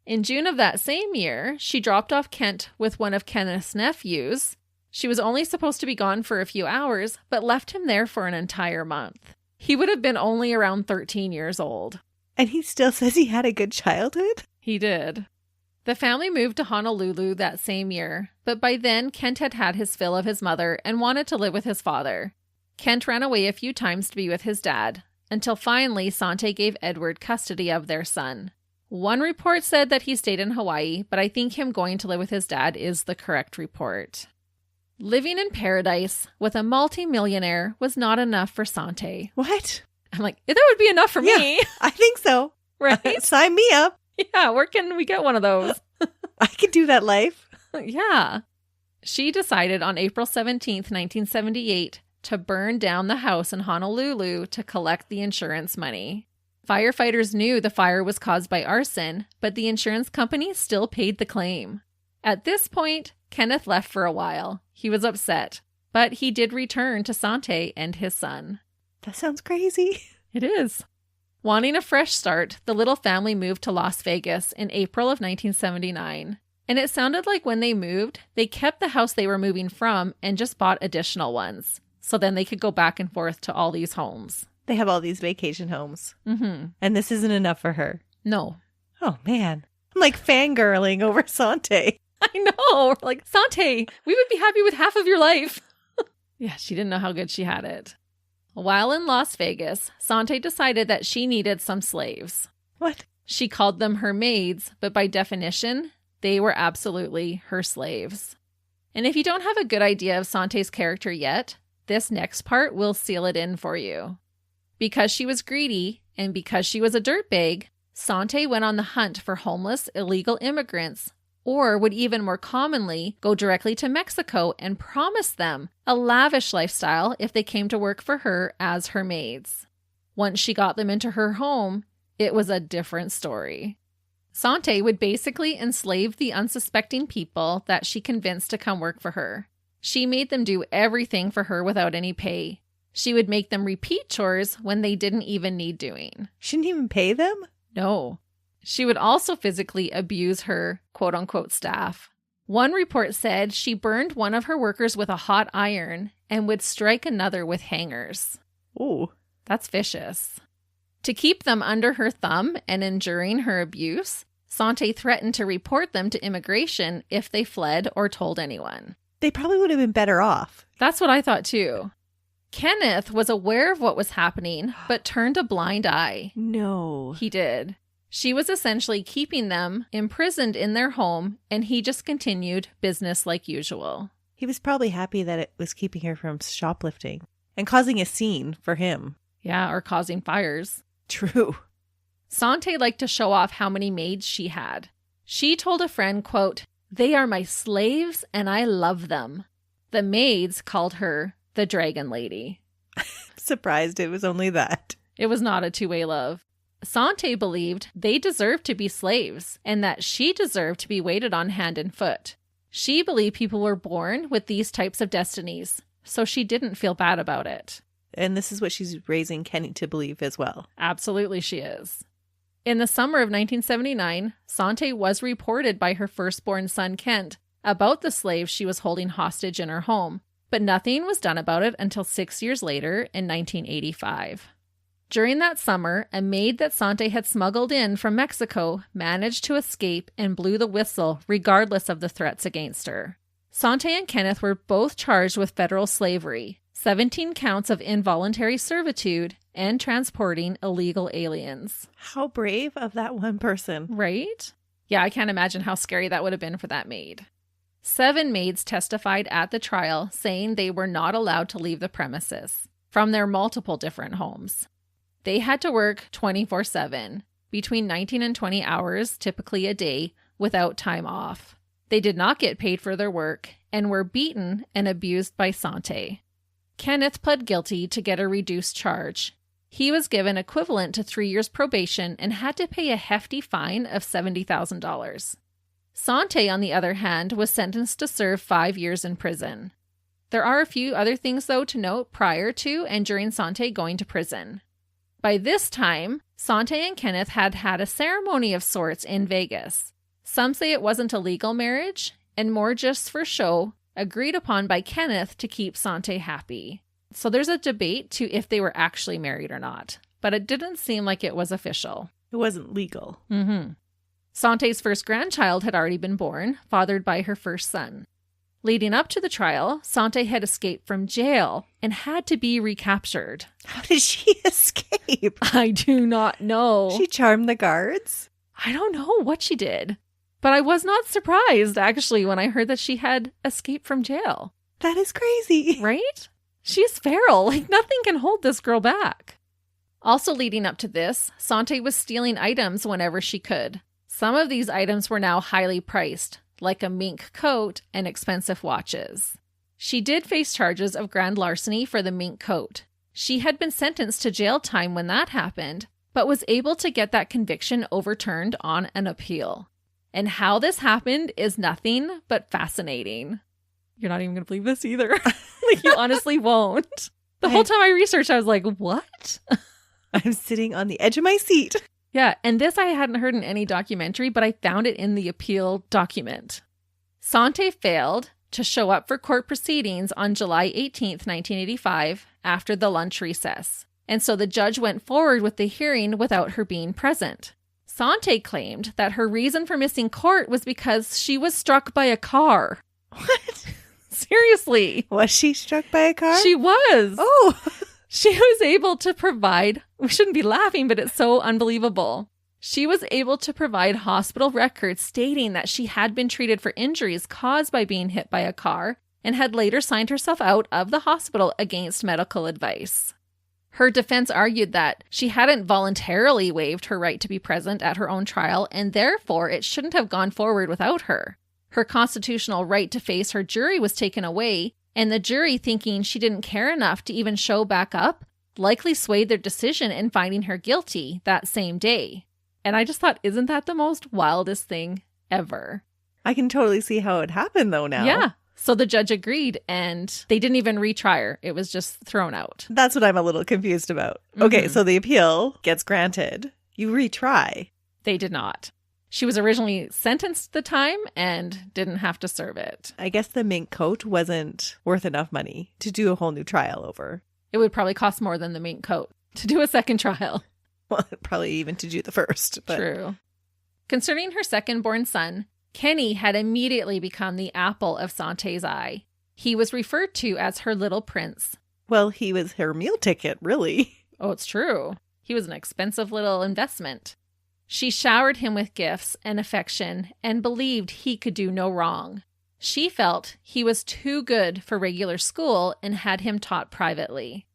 In June of that same year, she dropped off Kent with one of Kenneth's nephews. She was only supposed to be gone for a few hours, but left him there for an entire month. He would have been only around 13 years old. And he still says he had a good childhood? He did. The family moved to Honolulu that same year, but by then Kent had had his fill of his mother and wanted to live with his father. Kent ran away a few times to be with his dad, until finally Sante gave Edward custody of their son. One report said that he stayed in Hawaii, but I think him going to live with his dad is the correct report. Living in paradise with a multi-millionaire was not enough for Sante. What? I'm like, that would be enough for me. I think so. Right? Sign me up. Yeah, where can we get one of those? I could do that life. Yeah. She decided on April 17th, 1978, to burn down the house in Honolulu to collect the insurance money. Firefighters knew the fire was caused by arson, but the insurance company still paid the claim. At this point, Kenneth left for a while. He was upset, but he did return to Sante and his son. That sounds crazy. It is. Wanting a fresh start, the little family moved to Las Vegas in April of 1979. And it sounded like when they moved, they kept the house they were moving from and just bought additional ones. So then they could go back and forth to all these homes. They have all these vacation homes. Mm-hmm. And this isn't enough for her. No. Oh, man. I'm like fangirling over Sante. I know. We're like, Sante, we would be happy with half of your life. Yeah, she didn't know how good she had it. While in Las Vegas, Sante decided that she needed some slaves. What? She called them her maids, but by definition, they were absolutely her slaves. And if you don't have a good idea of Sante's character yet, this next part will seal it in for you. Because she was greedy, and because she was a dirtbag, Sante went on the hunt for homeless illegal immigrants, or would even more commonly go directly to Mexico and promise them a lavish lifestyle if they came to work for her as her maids. Once she got them into her home, it was a different story. Sante would basically enslave the unsuspecting people that she convinced to come work for her. She made them do everything for her without any pay. She would make them repeat chores when they didn't even need doing. She didn't even pay them? No. She would also physically abuse her quote-unquote staff. One report said she burned one of her workers with a hot iron and would strike another with hangers. Ooh. That's vicious. To keep them under her thumb and enduring her abuse, Sante threatened to report them to immigration if they fled or told anyone. They probably would have been better off. That's what I thought too. Kenneth was aware of what was happening, but turned a blind eye. No. He did. She was essentially keeping them imprisoned in their home, and he just continued business like usual. He was probably happy that it was keeping her from shoplifting and causing a scene for him. Yeah, or causing fires. True. Sante liked to show off how many maids she had. She told a friend, quote, "They are my slaves and I love them." The maids called her the Dragon Lady. Surprised it was only that. It was not a two-way love. Sante believed they deserved to be slaves and that she deserved to be waited on hand and foot. She believed people were born with these types of destinies, so she didn't feel bad about it. And this is what she's raising Kenny to believe as well. Absolutely she is. In the summer of 1979, Sante was reported by her firstborn son Kent about the slaves she was holding hostage in her home, but nothing was done about it until 6 years later in 1985. During that summer, a maid that Sante had smuggled in from Mexico managed to escape and blew the whistle regardless of the threats against her. Sante and Kenneth were both charged with federal slavery, 17 counts of involuntary servitude, and transporting illegal aliens. How brave of that one person. Right? Yeah, I can't imagine how scary that would have been for that maid. 7 maids testified at the trial saying they were not allowed to leave the premises from their multiple different homes. They had to work 24/7, between 19 and 20 hours, typically a day, without time off. They did not get paid for their work and were beaten and abused by Sante. Kenneth pled guilty to get a reduced charge. He was given equivalent to 3 years probation and had to pay a hefty fine of $70,000. Sante, on the other hand, was sentenced to serve 5 years in prison. There are a few other things, though, to note prior to and during Sante going to prison. By this time, Sante and Kenneth had had a ceremony of sorts in Vegas. Some say it wasn't a legal marriage, and more just for show, agreed upon by Kenneth to keep Sante happy. So there's a debate to if they were actually married or not, but it didn't seem like it was official. It wasn't legal. Sante's first grandchild had already been born, fathered by her first son. Leading up to the trial, Sante had escaped from jail and had to be recaptured. How did she escape? I do not know. She charmed the guards? I don't know what she did, but I was not surprised, actually, when I heard that she had escaped from jail. That is crazy. Right? She's feral. Like, nothing can hold this girl back. Also leading up to this, Sante was stealing items whenever she could. Some of these items were now highly priced, like a mink coat and expensive watches. She did face charges of grand larceny for the mink coat. She had been sentenced to jail time when that happened, but was able to get that conviction overturned on an appeal. And how this happened is nothing but fascinating. You're not even going to believe this either. Like, you honestly won't. The whole time I researched, I was like, what? I'm sitting on the edge of my seat. Yeah, and this I hadn't heard in any documentary, but I found it in the appeal document. Sante failed to show up for court proceedings on July 18th, 1985, after the lunch recess. And so the judge went forward with the hearing without her being present. Sante claimed that her reason for missing court was because she was struck by a car. What? Seriously. Was she struck by a car? She was. Oh. She was able to provide, we shouldn't be laughing, but it's so unbelievable. She was able to provide hospital records stating that she had been treated for injuries caused by being hit by a car and had later signed herself out of the hospital against medical advice. Her defense argued that she hadn't voluntarily waived her right to be present at her own trial, and therefore it shouldn't have gone forward without her. Her constitutional right to face her jury was taken away, and the jury, thinking she didn't care enough to even show back up, likely swayed their decision in finding her guilty that same day. And I just thought, isn't that the most wildest thing ever? I can totally see how it happened, though, now. Yeah. So the judge agreed, and they didn't even retry her. It was just thrown out. That's what I'm a little confused about. Okay, so the appeal gets granted. You retry. They did not. She was originally sentenced the time and didn't have to serve it. I guess the mink coat wasn't worth enough money to do a whole new trial over. It would probably cost more than the mink coat to do a second trial. Well, probably even to do the first. But... True. Concerning her second-born son, Kenny had immediately become the apple of Sante's eye. He was referred to as her little prince. Well, he was her meal ticket, really. Oh, it's true. He was an expensive little investment. She showered him with gifts and affection and believed he could do no wrong. She felt he was too good for regular school and had him taught privately.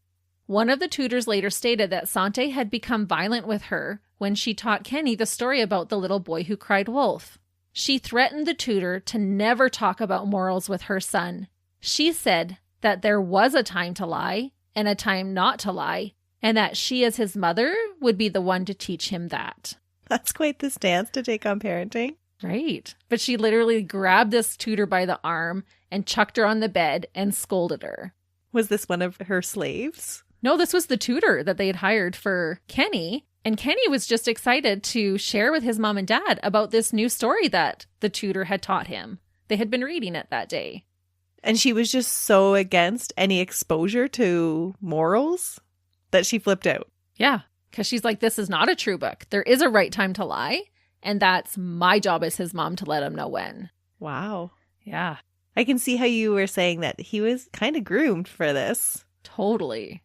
One of the tutors later stated that Sante had become violent with her when she taught Kenny the story about the little boy who cried wolf. She threatened the tutor to never talk about morals with her son. She said that there was a time to lie and a time not to lie, and that she as his mother would be the one to teach him that. That's quite the stance to take on parenting. Right. But she literally grabbed this tutor by the arm and chucked her on the bed and scolded her. Was this one of her slaves? No, this was the tutor that they had hired for Kenny. And Kenny was just excited to share with his mom and dad about this new story that the tutor had taught him. They had been reading it that day. And she was just so against any exposure to morals that she flipped out. Yeah. Because she's like, this is not a true book. There is a right time to lie. And that's my job as his mom to let him know when. Wow. Yeah. I can see how you were saying that he was kind of groomed for this. Totally.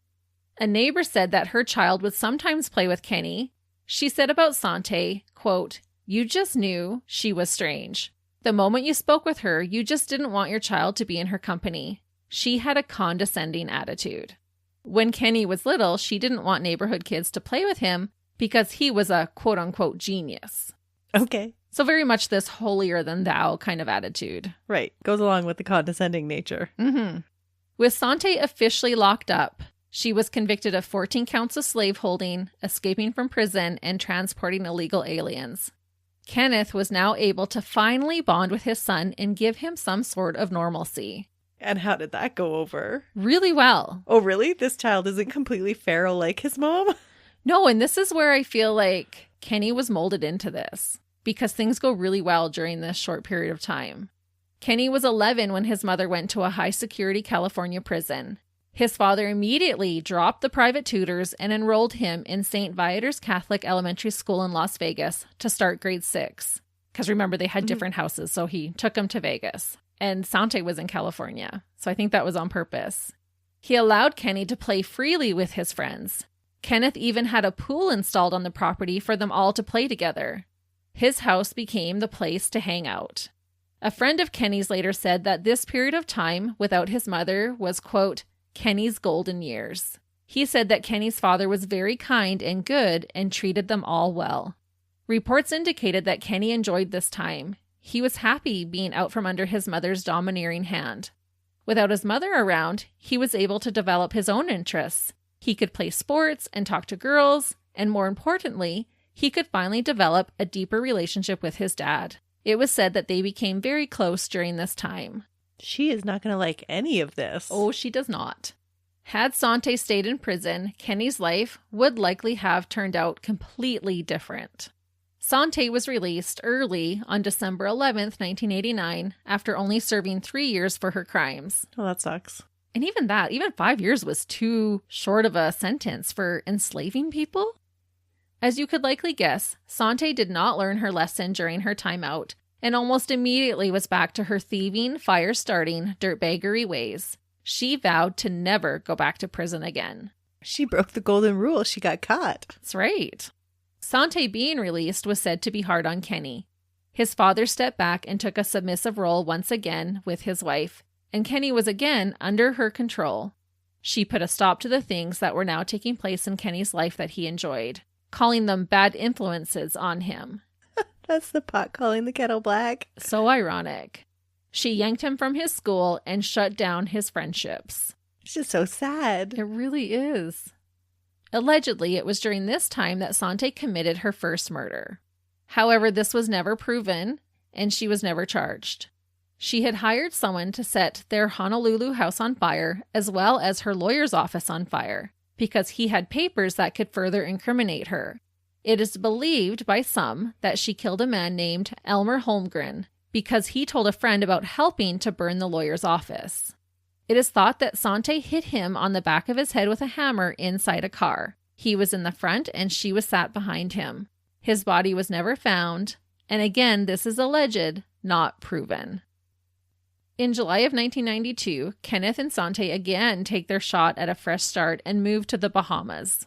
A neighbor said that her child would sometimes play with Kenny. She said about Sante, quote, "You just knew she was strange. The moment you spoke with her, you just didn't want your child to be in her company. She had a condescending attitude." When Kenny was little, she didn't want neighborhood kids to play with him because he was a quote-unquote genius. Okay. So very much this holier-than-thou kind of attitude. Right. Goes along with the condescending nature. Mm-hmm. With Sante officially locked up, she was convicted of 14 counts of slaveholding, escaping from prison, and transporting illegal aliens. Kenneth was now able to finally bond with his son and give him some sort of normalcy. And how did that go over? Really well. Oh, really? This child isn't completely feral like his mom? No, and this is where I feel like Kenny was molded into this, because things go really well during this short period of time. Kenny was 11 when his mother went to a high-security California prison. His father immediately dropped the private tutors and enrolled him in St. Viator's Catholic Elementary School in Las Vegas to start grade 6. Because remember, they had different houses, so he took him to Vegas. And Sante was in California, so I think that was on purpose. He allowed Kenny to play freely with his friends. Kenneth even had a pool installed on the property for them all to play together. His house became the place to hang out. A friend of Kenny's later said that this period of time without his mother was, quote, Kenny's golden years. He said that Kenny's father was very kind and good and treated them all well. Reports indicated that Kenny enjoyed this time. He was happy being out from under his mother's domineering hand. Without his mother around, he was able to develop his own interests. He could play sports and talk to girls, and more importantly, he could finally develop a deeper relationship with his dad. It was said that they became very close during this time. She is not going to like any of this. Oh, she does not. Had Sante stayed in prison, Kenny's life would likely have turned out completely different. Sante was released early on December 11th, 1989, after only serving 3 years for her crimes. Oh, that sucks. And even 5 years was too short of a sentence for enslaving people. As you could likely guess, Sante did not learn her lesson during her time out, and almost immediately was back to her thieving, fire-starting, dirtbaggery ways. She vowed to never go back to prison again. She broke the golden rule. She got caught. That's right. Sante being released was said to be hard on Kenny. His father stepped back and took a submissive role once again with his wife, and Kenny was again under her control. She put a stop to the things that were now taking place in Kenny's life that he enjoyed, calling them bad influences on him. That's the pot calling the kettle black. So ironic. She yanked him from his school and shut down his friendships. It's just so sad. It really is. Allegedly, it was during this time that Sante committed her first murder. However, this was never proven, and she was never charged. She had hired someone to set their Honolulu house on fire, as well as her lawyer's office on fire, because he had papers that could further incriminate her. It is believed by some that she killed a man named Elmer Holmgren because he told a friend about helping to burn the lawyer's office. It is thought that Sante hit him on the back of his head with a hammer inside a car. He was in the front and she was sat behind him. His body was never found, and again, this is alleged, not proven. In July of 1992, Kenneth and Sante again take their shot at a fresh start and move to the Bahamas.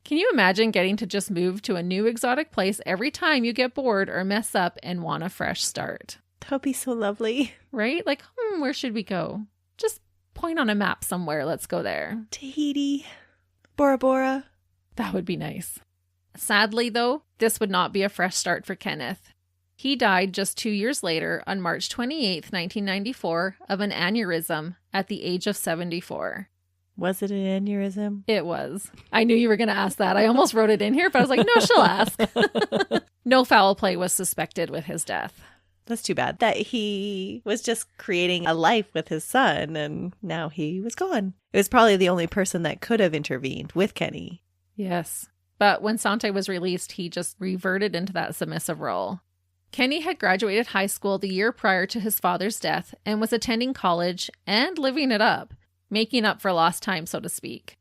Can you imagine getting to just move to a new exotic place every time you get bored or mess up and want a fresh start? That would be so lovely. Right? Like, where should we go? Just point on a map somewhere. Let's go there. Tahiti. Bora Bora. That would be nice. Sadly, though, this would not be a fresh start for Kenneth. He died just 2 years later on March 28th, 1994, of an aneurysm at the age of 74. Was it an aneurysm? It was. I knew you were going to ask that. I almost wrote it in here, but I was like, no, she'll ask. No foul play was suspected with his death. That's too bad. That he was just creating a life with his son, and now he was gone. It was probably the only person that could have intervened with Kenny. Yes. But when Sante was released, he just reverted into that submissive role. Kenny had graduated high school the year prior to his father's death and was attending college and living it up, making up for lost time, so to speak.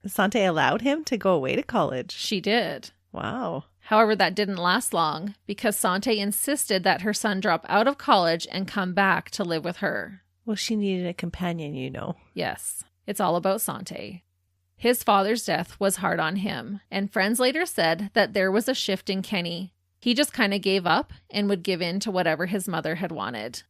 Sante allowed him to go away to college. She did. Wow. However, that didn't last long because Sante insisted that her son drop out of college and come back to live with her. Well, she needed a companion, you know. Yes. It's all about Sante. His father's death was hard on him, and friends later said that there was a shift in Kenny. He just kind of gave up and would give in to whatever his mother had wanted.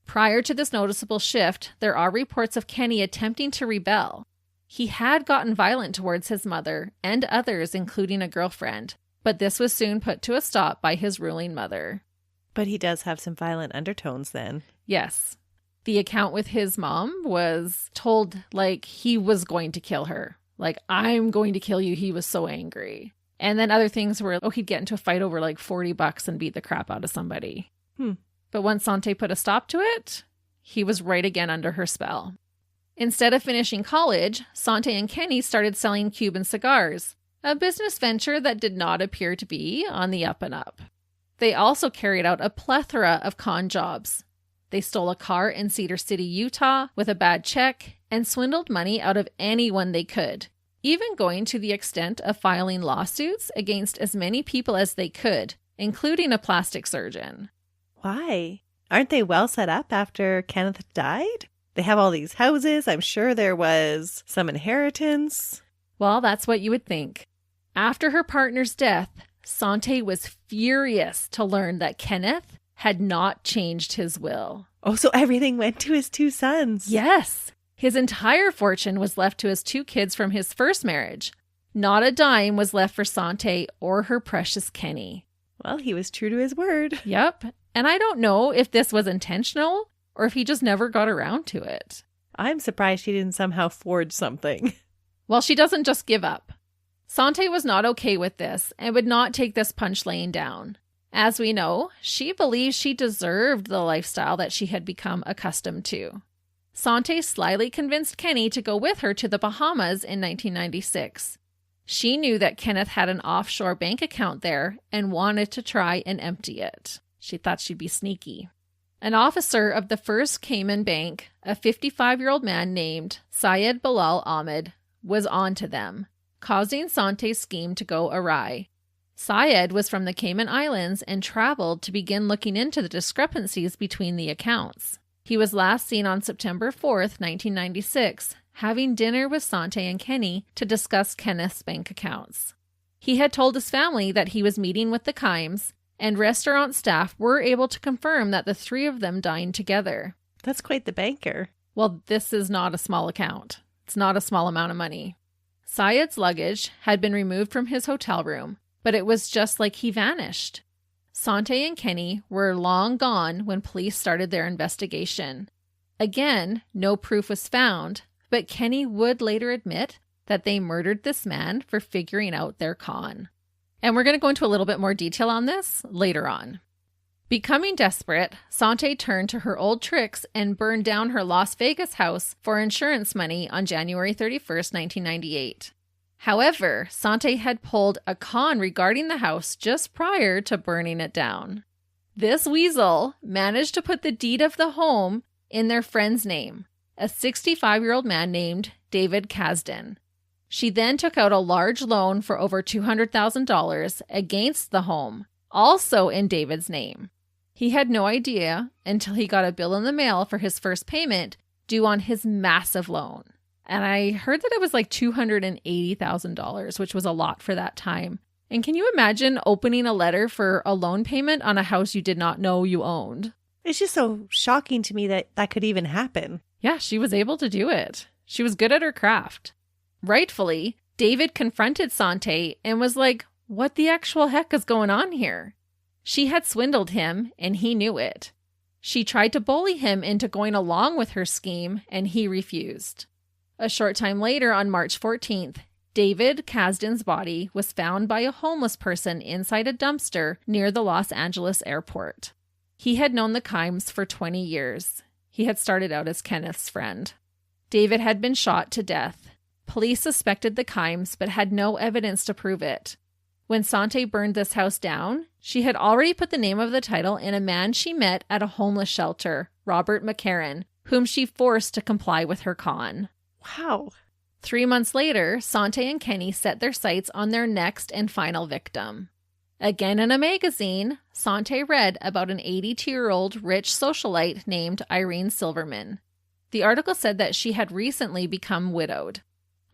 Prior to this noticeable shift, there are reports of Kenny attempting to rebel. He had gotten violent towards his mother and others, including a girlfriend, but this was soon put to a stop by his ruling mother. But he does have some violent undertones then. Yes. The account with his mom was told like he was going to kill her. Like, I'm going to kill you. He was so angry. And then other things were, he'd get into a fight over like $40 and beat the crap out of somebody. But once Sante put a stop to it, he was right again under her spell. Instead of finishing college, Sante and Kenny started selling Cuban cigars, a business venture that did not appear to be on the up and up. They also carried out a plethora of con jobs. They stole a car in Cedar City, Utah, with a bad check and swindled money out of anyone they could, even going to the extent of filing lawsuits against as many people as they could, including a plastic surgeon. Why? Aren't they well set up after Kenneth died? They have all these houses. I'm sure there was some inheritance. Well, that's what you would think. After her partner's death, Sante was furious to learn that Kenneth had not changed his will. Oh, so everything went to his two sons. Yes. His entire fortune was left to his two kids from his first marriage. Not a dime was left for Sante or her precious Kenny. Well, he was true to his word. Yep. And I don't know if this was intentional or if he just never got around to it. I'm surprised she didn't somehow forge something. Well, she doesn't just give up. Sante was not okay with this and would not take this punch laying down. As we know, she believed she deserved the lifestyle that she had become accustomed to. Sante slyly convinced Kenny to go with her to the Bahamas in 1996. She knew that Kenneth had an offshore bank account there and wanted to try and empty it. She thought she'd be sneaky. An officer of the First Cayman Bank, a 55-year-old man named Syed Bilal Ahmed, was on to them, causing Sante's scheme to go awry. Syed was from the Cayman Islands and traveled to begin looking into the discrepancies between the accounts. He was last seen on September 4th, 1996, having dinner with Sante and Kenny to discuss Kenneth's bank accounts. He had told his family that he was meeting with the Kimes, and restaurant staff were able to confirm that the three of them dined together. That's quite the banker. Well, this is not a small account. It's not a small amount of money. Syed's luggage had been removed from his hotel room, but it was just like he vanished. Sante and Kenny were long gone when police started their investigation. Again, no proof was found, but Kenny would later admit that they murdered this man for figuring out their con. And we're going to go into a little bit more detail on this later on. Becoming desperate, Sante turned to her old tricks and burned down her Las Vegas house for insurance money on January 31st, 1998. However, Sante had pulled a con regarding the house just prior to burning it down. This weasel managed to put the deed of the home in their friend's name, a 65-year-old man named David Kasdan. She then took out a large loan for over $200,000 against the home, also in David's name. He had no idea until he got a bill in the mail for his first payment due on his massive loan. And I heard that it was like $280,000, which was a lot for that time. And can you imagine opening a letter for a loan payment on a house you did not know you owned? It's just so shocking to me that that could even happen. Yeah, she was able to do it. She was good at her craft. Rightfully, David confronted Sante and was like, what the actual heck is going on here? She had swindled him, and he knew it. She tried to bully him into going along with her scheme, and he refused. A short time later, on March 14th, David Kasdan's body was found by a homeless person inside a dumpster near the Los Angeles airport. He had known the Kimes for 20 years. He had started out as Kenneth's friend. David had been shot to death. Police suspected the Kimes, but had no evidence to prove it. When Sante burned this house down, she had already put the name of the title in a man she met at a homeless shelter, Robert McCarran, whom she forced to comply with her con. Wow. 3 months later, Sante and Kenny set their sights on their next and final victim. Again in a magazine, Sante read about an 82-year-old rich socialite named Irene Silverman. The article said that she had recently become widowed.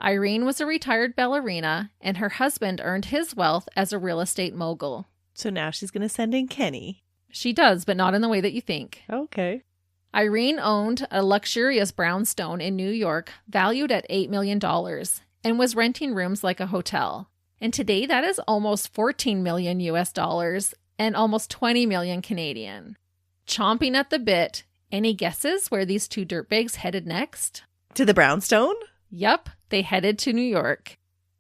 Irene was a retired ballerina, and her husband earned his wealth as a real estate mogul. So now she's going to send in Kenny. She does, but not in the way that you think. Okay. Irene owned a luxurious brownstone in New York valued at $8 million and was renting rooms like a hotel. And today that is almost $14 million US dollars and almost 20 million Canadian. Chomping at the bit, any guesses where these two dirtbags headed next? To the brownstone? Yup, they headed to New York.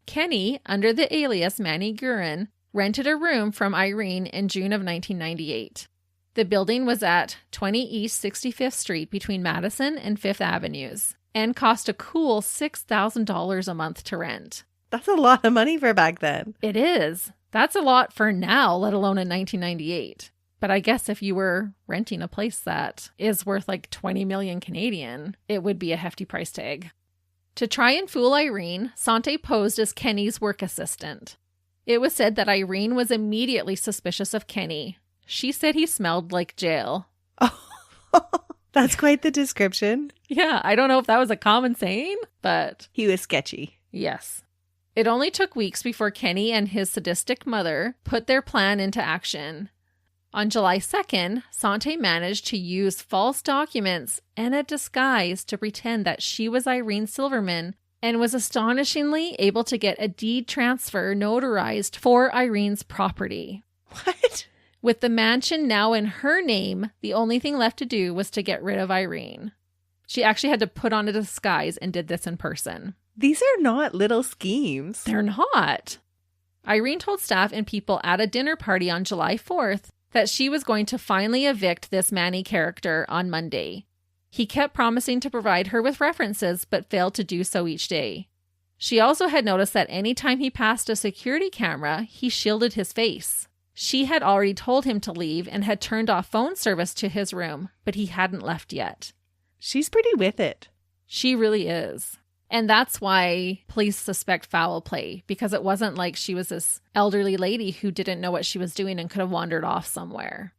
Kenny, under the alias Manny Guerin, rented a room from Irene in June of 1998. The building was at 20 East 65th Street between Madison and Fifth Avenues and cost a cool $6,000 a month to rent. That's a lot of money for back then. It is. That's a lot for now, let alone in 1998. But I guess if you were renting a place that is worth like 20 million Canadian, it would be a hefty price tag. To try and fool Irene, Sante posed as Kenny's work assistant. It was said that Irene was immediately suspicious of Kenny. She said he smelled like jail. Oh, that's quite the description. Yeah, I don't know if that was a common saying, but... He was sketchy. Yes. It only took weeks before Kenny and his sadistic mother put their plan into action. On July 2nd, Sante managed to use false documents and a disguise to pretend that she was Irene Silverman and was astonishingly able to get a deed transfer notarized for Irene's property. What? With the mansion now in her name, the only thing left to do was to get rid of Irene. She actually had to put on a disguise and did this in person. These are not little schemes. They're not. Irene told staff and people at a dinner party on July 4th that she was going to finally evict this Manny character on Monday. He kept promising to provide her with references, but failed to do so each day. She also had noticed that any time he passed a security camera, he shielded his face. She had already told him to leave and had turned off phone service to his room, but he hadn't left yet. She's pretty with it. She really is. And that's why police suspect foul play, because it wasn't like she was this elderly lady who didn't know what she was doing and could have wandered off somewhere.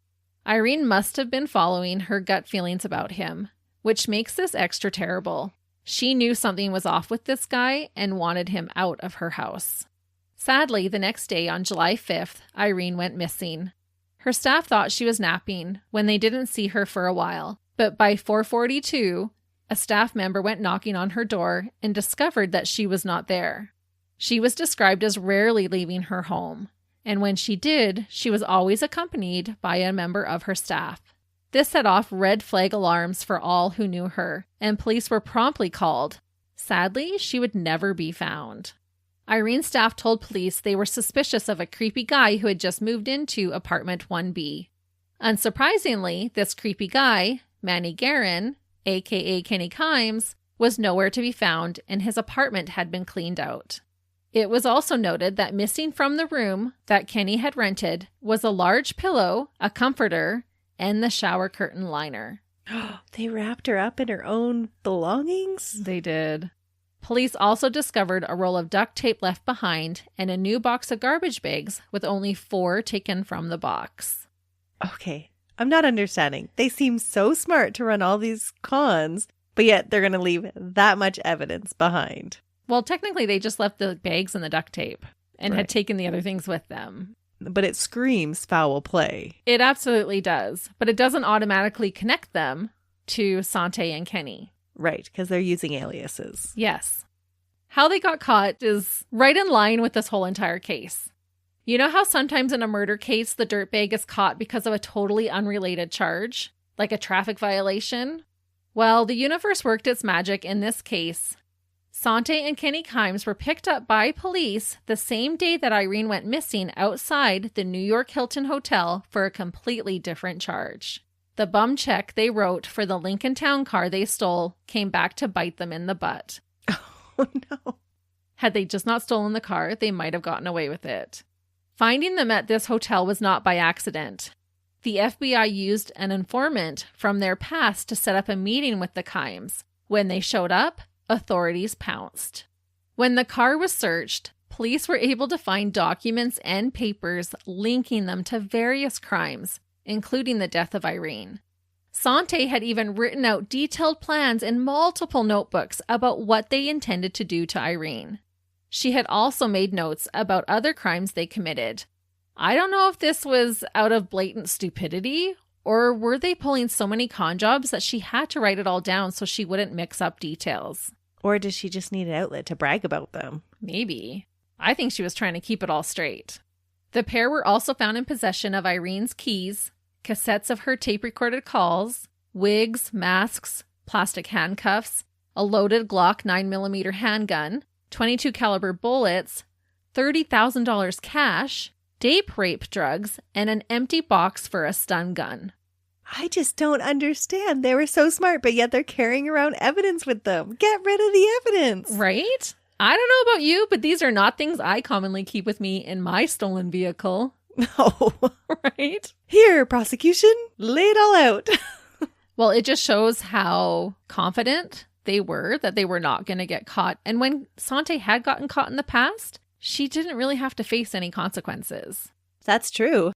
Irene must have been following her gut feelings about him, which makes this extra terrible. She knew something was off with this guy and wanted him out of her house. Sadly, the next day on July 5th, Irene went missing. Her staff thought she was napping when they didn't see her for a while, but by 4:42, a staff member went knocking on her door and discovered that she was not there. She was described as rarely leaving her home, and when she did, she was always accompanied by a member of her staff. This set off red flag alarms for all who knew her, and police were promptly called. Sadly, she would never be found. Irene's staff told police they were suspicious of a creepy guy who had just moved into apartment 1B. Unsurprisingly, this creepy guy, Manny Guerin, aka Kenny Kimes, was nowhere to be found and his apartment had been cleaned out. It was also noted that missing from the room that Kenny had rented was a large pillow, a comforter, and the shower curtain liner. They wrapped her up in her own belongings? They did. Police also discovered a roll of duct tape left behind and a new box of garbage bags with only 4 taken from the box. Okay, I'm not understanding. They seem so smart to run all these cons, but yet they're going to leave that much evidence behind. Well, technically, they just left the bags and the duct tape and had taken the other things with them. But it screams foul play. It absolutely does, but it doesn't automatically connect them to Sante and Kenny. Right, because they're using aliases. Yes. How they got caught is right in line with this whole entire case. You know how sometimes in a murder case, the dirtbag is caught because of a totally unrelated charge, like a traffic violation? Well, the universe worked its magic in this case. Sante and Kenny Kimes were picked up by police the same day that Irene went missing outside the New York Hilton Hotel for a completely different charge. The bum check they wrote for the Lincoln Town car they stole came back to bite them in the butt. Oh, no. Had they just not stolen the car, they might have gotten away with it. Finding them at this hotel was not by accident. The FBI used an informant from their past to set up a meeting with the Kimes. When they showed up, authorities pounced. When the car was searched, police were able to find documents and papers linking them to various crimes, including the death of Irene. Sante had even written out detailed plans in multiple notebooks about what they intended to do to Irene. She had also made notes about other crimes they committed. I don't know if this was out of blatant stupidity, or were they pulling so many con jobs that she had to write it all down so she wouldn't mix up details? Or does she just need an outlet to brag about them? Maybe. I think she was trying to keep it all straight. The pair were also found in possession of Irene's keys, cassettes of her tape-recorded calls, wigs, masks, plastic handcuffs, a loaded Glock 9mm handgun, .22 caliber bullets, $30,000 cash, date rape drugs, and an empty box for a stun gun. I just don't understand. They were so smart, but yet they're carrying around evidence with them. Get rid of the evidence. Right? I don't know about you, but these are not things I commonly keep with me in my stolen vehicle. No. Right? Here, prosecution, lay it all out. Well, it just shows how confident they were that they were not going to get caught. And when Sante had gotten caught in the past, she didn't really have to face any consequences. That's true.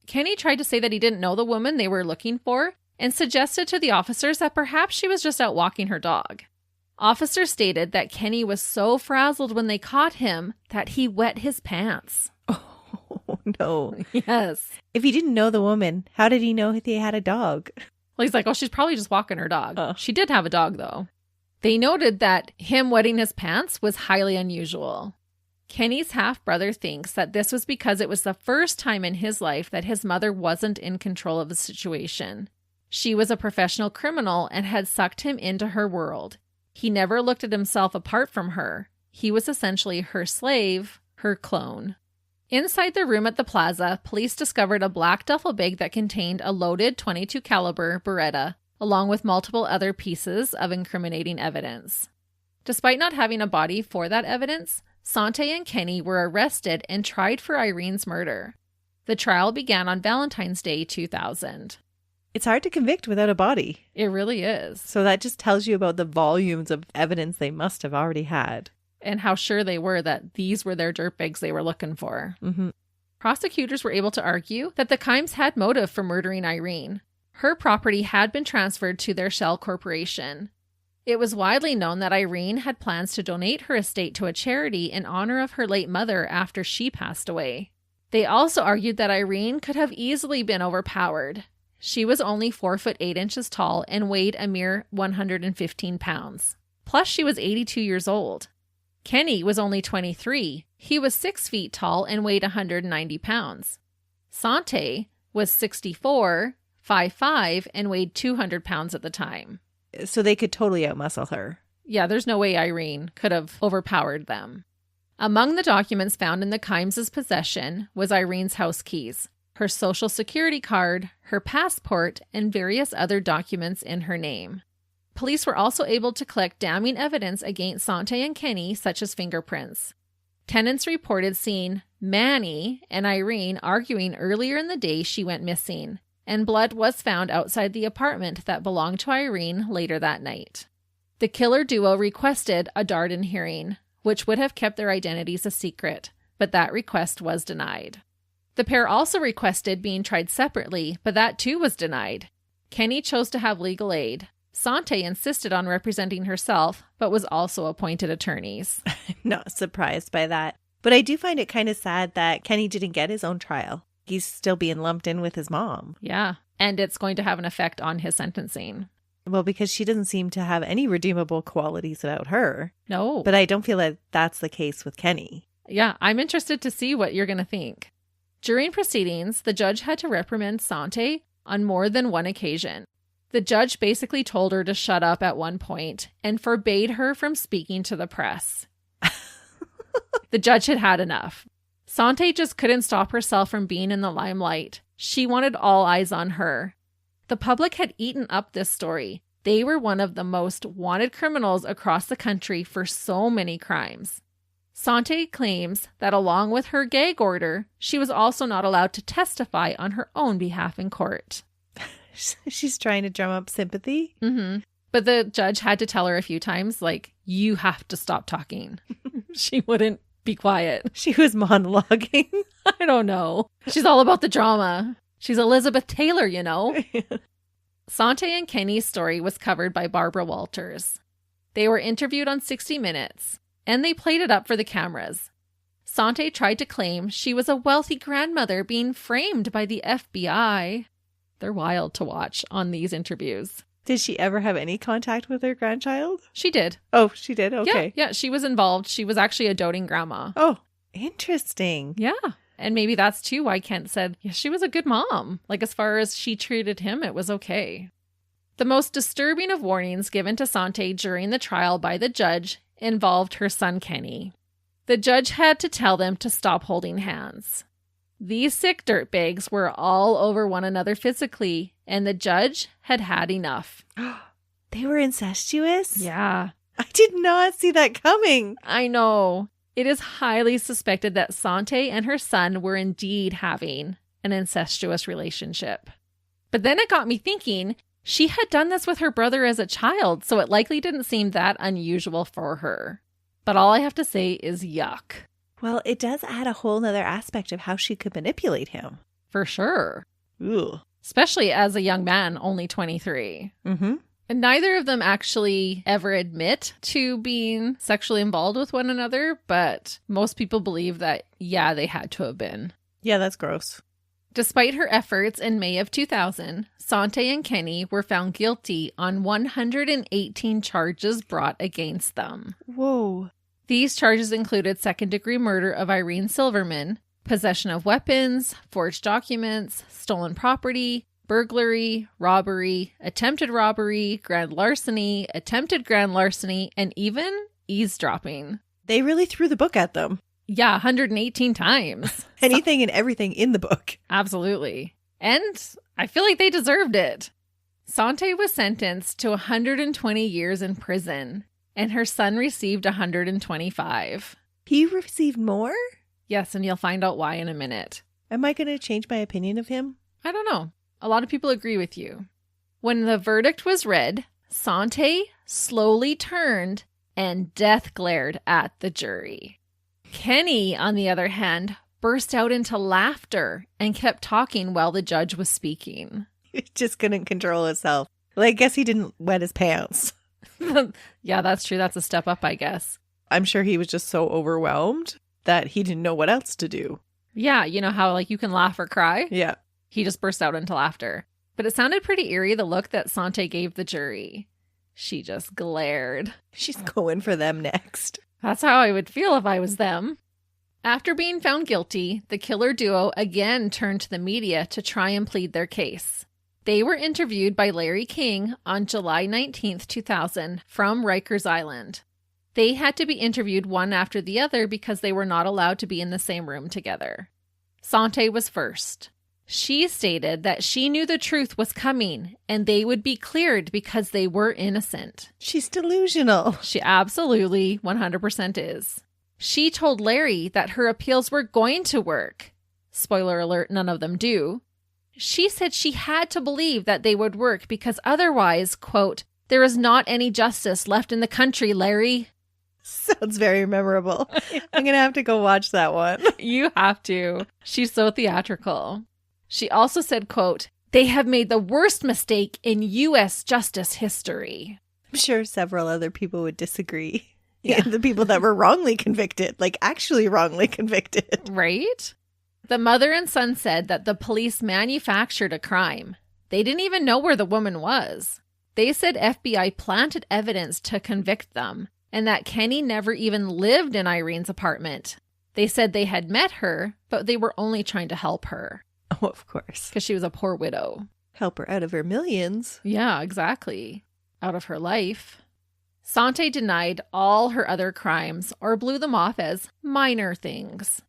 Kenny tried to say that he didn't know the woman they were looking for and suggested to the officers that perhaps she was just out walking her dog. Officers stated that Kenny was so frazzled when they caught him that he wet his pants. Oh, no. Yes. If he didn't know the woman, how did he know they had a dog? Well, he's like, oh, she's probably just walking her dog. She did have a dog, though. They noted that him wetting his pants was highly unusual. Kenny's half-brother thinks that this was because it was the first time in his life that his mother wasn't in control of the situation. She was a professional criminal and had sucked him into her world. He never looked at himself apart from her. He was essentially her slave, her clone. Inside the room at the plaza, police discovered a black duffel bag that contained a loaded .22 caliber Beretta, along with multiple other pieces of incriminating evidence. Despite not having a body for that evidence, Sante and Kenny were arrested and tried for Irene's murder. The trial began on Valentine's Day 2000. It's hard to convict without a body. It really is. So that just tells you about the volumes of evidence they must have already had. And how sure they were that these were their dirtbags they were looking for. Mm-hmm. Prosecutors were able to argue that the Kimes had motive for murdering Irene. Her property had been transferred to their shell corporation. It was widely known that Irene had plans to donate her estate to a charity in honor of her late mother after she passed away. They also argued that Irene could have easily been overpowered. She was only 4 foot 8 inches tall and weighed a mere 115 pounds. Plus, she was 82 years old. Kenny was only 23. He was 6 feet tall and weighed 190 pounds. Sante was 64, 5'5", and weighed 200 pounds at the time. So they could totally outmuscle her. Yeah, there's no way Irene could have overpowered them. Among the documents found in the Kimes' possession was Irene's house keys, her social security card, her passport, and various other documents in her name. Police were also able to collect damning evidence against Sante and Kenny, such as fingerprints. Tenants reported seeing Manny and Irene arguing earlier in the day she went missing, and blood was found outside the apartment that belonged to Irene later that night. The killer duo requested a Darden hearing, which would have kept their identities a secret, but that request was denied. The pair also requested being tried separately, but that too was denied. Kenny chose to have legal aid. Sante insisted on representing herself, but was also appointed attorneys. I'm not surprised by that. But I do find it kind of sad that Kenny didn't get his own trial. He's still being lumped in with his mom. Yeah, and it's going to have an effect on his sentencing. Well, because she doesn't seem to have any redeemable qualities about her. No. But I don't feel like that's the case with Kenny. Yeah, I'm interested to see what you're going to think. During proceedings, the judge had to reprimand Sante on more than one occasion. The judge basically told her to shut up at one point and forbade her from speaking to the press. The judge had had enough. Sante just couldn't stop herself from being in the limelight. She wanted all eyes on her. The public had eaten up this story. They were one of the most wanted criminals across the country for so many crimes. Sante claims that along with her gag order, she was also not allowed to testify on her own behalf in court. She's trying to drum up sympathy. Mm-hmm. But the judge had to tell her a few times, like, you have to stop talking. She wouldn't be quiet. She was monologuing. I don't know. She's all about the drama. She's Elizabeth Taylor, you know. Sante and Kenny's story was covered by Barbara Walters. They were interviewed on 60 Minutes, and they played it up for the cameras. Sante tried to claim she was a wealthy grandmother being framed by the FBI. They're wild to watch on these interviews. Did she ever have any contact with her grandchild? She did. Oh, she did? Okay. Yeah, she was involved. She was actually a doting grandma. Oh, interesting. Yeah. And maybe that's too why Kent said, yeah, she was a good mom. Like, as far as she treated him, it was okay. The most disturbing of warnings given to Sante during the trial by the judge involved her son Kenny. The judge had to tell them to stop holding hands. These sick dirtbags were all over one another physically, and the judge had had enough. They were incestuous? Yeah. I did not see that coming. I know. It is highly suspected that Sante and her son were indeed having an incestuous relationship. But then it got me thinking, she had done this with her brother as a child, so it likely didn't seem that unusual for her. But all I have to say is yuck. Well, it does add a whole nother aspect of how she could manipulate him. For sure. Ooh. Especially as a young man, only 23. Mm-hmm. And neither of them actually ever admit to being sexually involved with one another, but most people believe that, yeah, they had to have been. Yeah, that's gross. Despite her efforts in May of 2000, Sante and Kenny were found guilty on 118 charges brought against them. Whoa. These charges included second-degree murder of Irene Silverman, possession of weapons, forged documents, stolen property, burglary, robbery, attempted robbery, grand larceny, attempted grand larceny, and even eavesdropping. They really threw the book at them. Yeah, 118 times. Anything and everything in the book. Absolutely. And I feel like they deserved it. Sante was sentenced to 120 years in prison, and her son received 125. He received more? Yes, and you'll find out why in a minute. Am I going to change my opinion of him? I don't know. A lot of people agree with you. When the verdict was read, Sante slowly turned and death glared at the jury. Kenny, on the other hand, burst out into laughter and kept talking while the judge was speaking. He just couldn't control himself. Well, I guess he didn't wet his pants. Yeah, that's true. That's a step up, I guess. I'm sure he was just so overwhelmed that he didn't know what else to do. Yeah, you know how like you can laugh or cry? Yeah. He just burst out into laughter. But it sounded pretty eerie, the look that Sante gave the jury. She just glared. She's going for them next. That's how I would feel if I was them. After being found guilty, the killer duo again turned to the media to try and plead their case. They were interviewed by Larry King on July 19th, 2000 from Rikers Island. They had to be interviewed one after the other because they were not allowed to be in the same room together. Sante was first. She stated that she knew the truth was coming and they would be cleared because they were innocent. She's delusional. She absolutely 100% is. She told Larry that her appeals were going to work. Spoiler alert, none of them do. She said she had to believe that they would work because otherwise, quote, there is not any justice left in the country, Larry. Sounds very memorable. I'm going to have to go watch that one. You have to. She's so theatrical. She also said, quote, they have made the worst mistake in U.S. justice history. I'm sure several other people would disagree. Yeah. The people that were wrongly convicted, like actually wrongly convicted. Right? The mother and son said that the police manufactured a crime. They didn't even know where the woman was. They said FBI planted evidence to convict them and that Kenny never even lived in Irene's apartment. They said they had met her, but they were only trying to help her. Oh, of course. Because she was a poor widow. Help her out of her millions. Yeah, exactly. Out of her life. Sante denied all her other crimes or blew them off as minor things.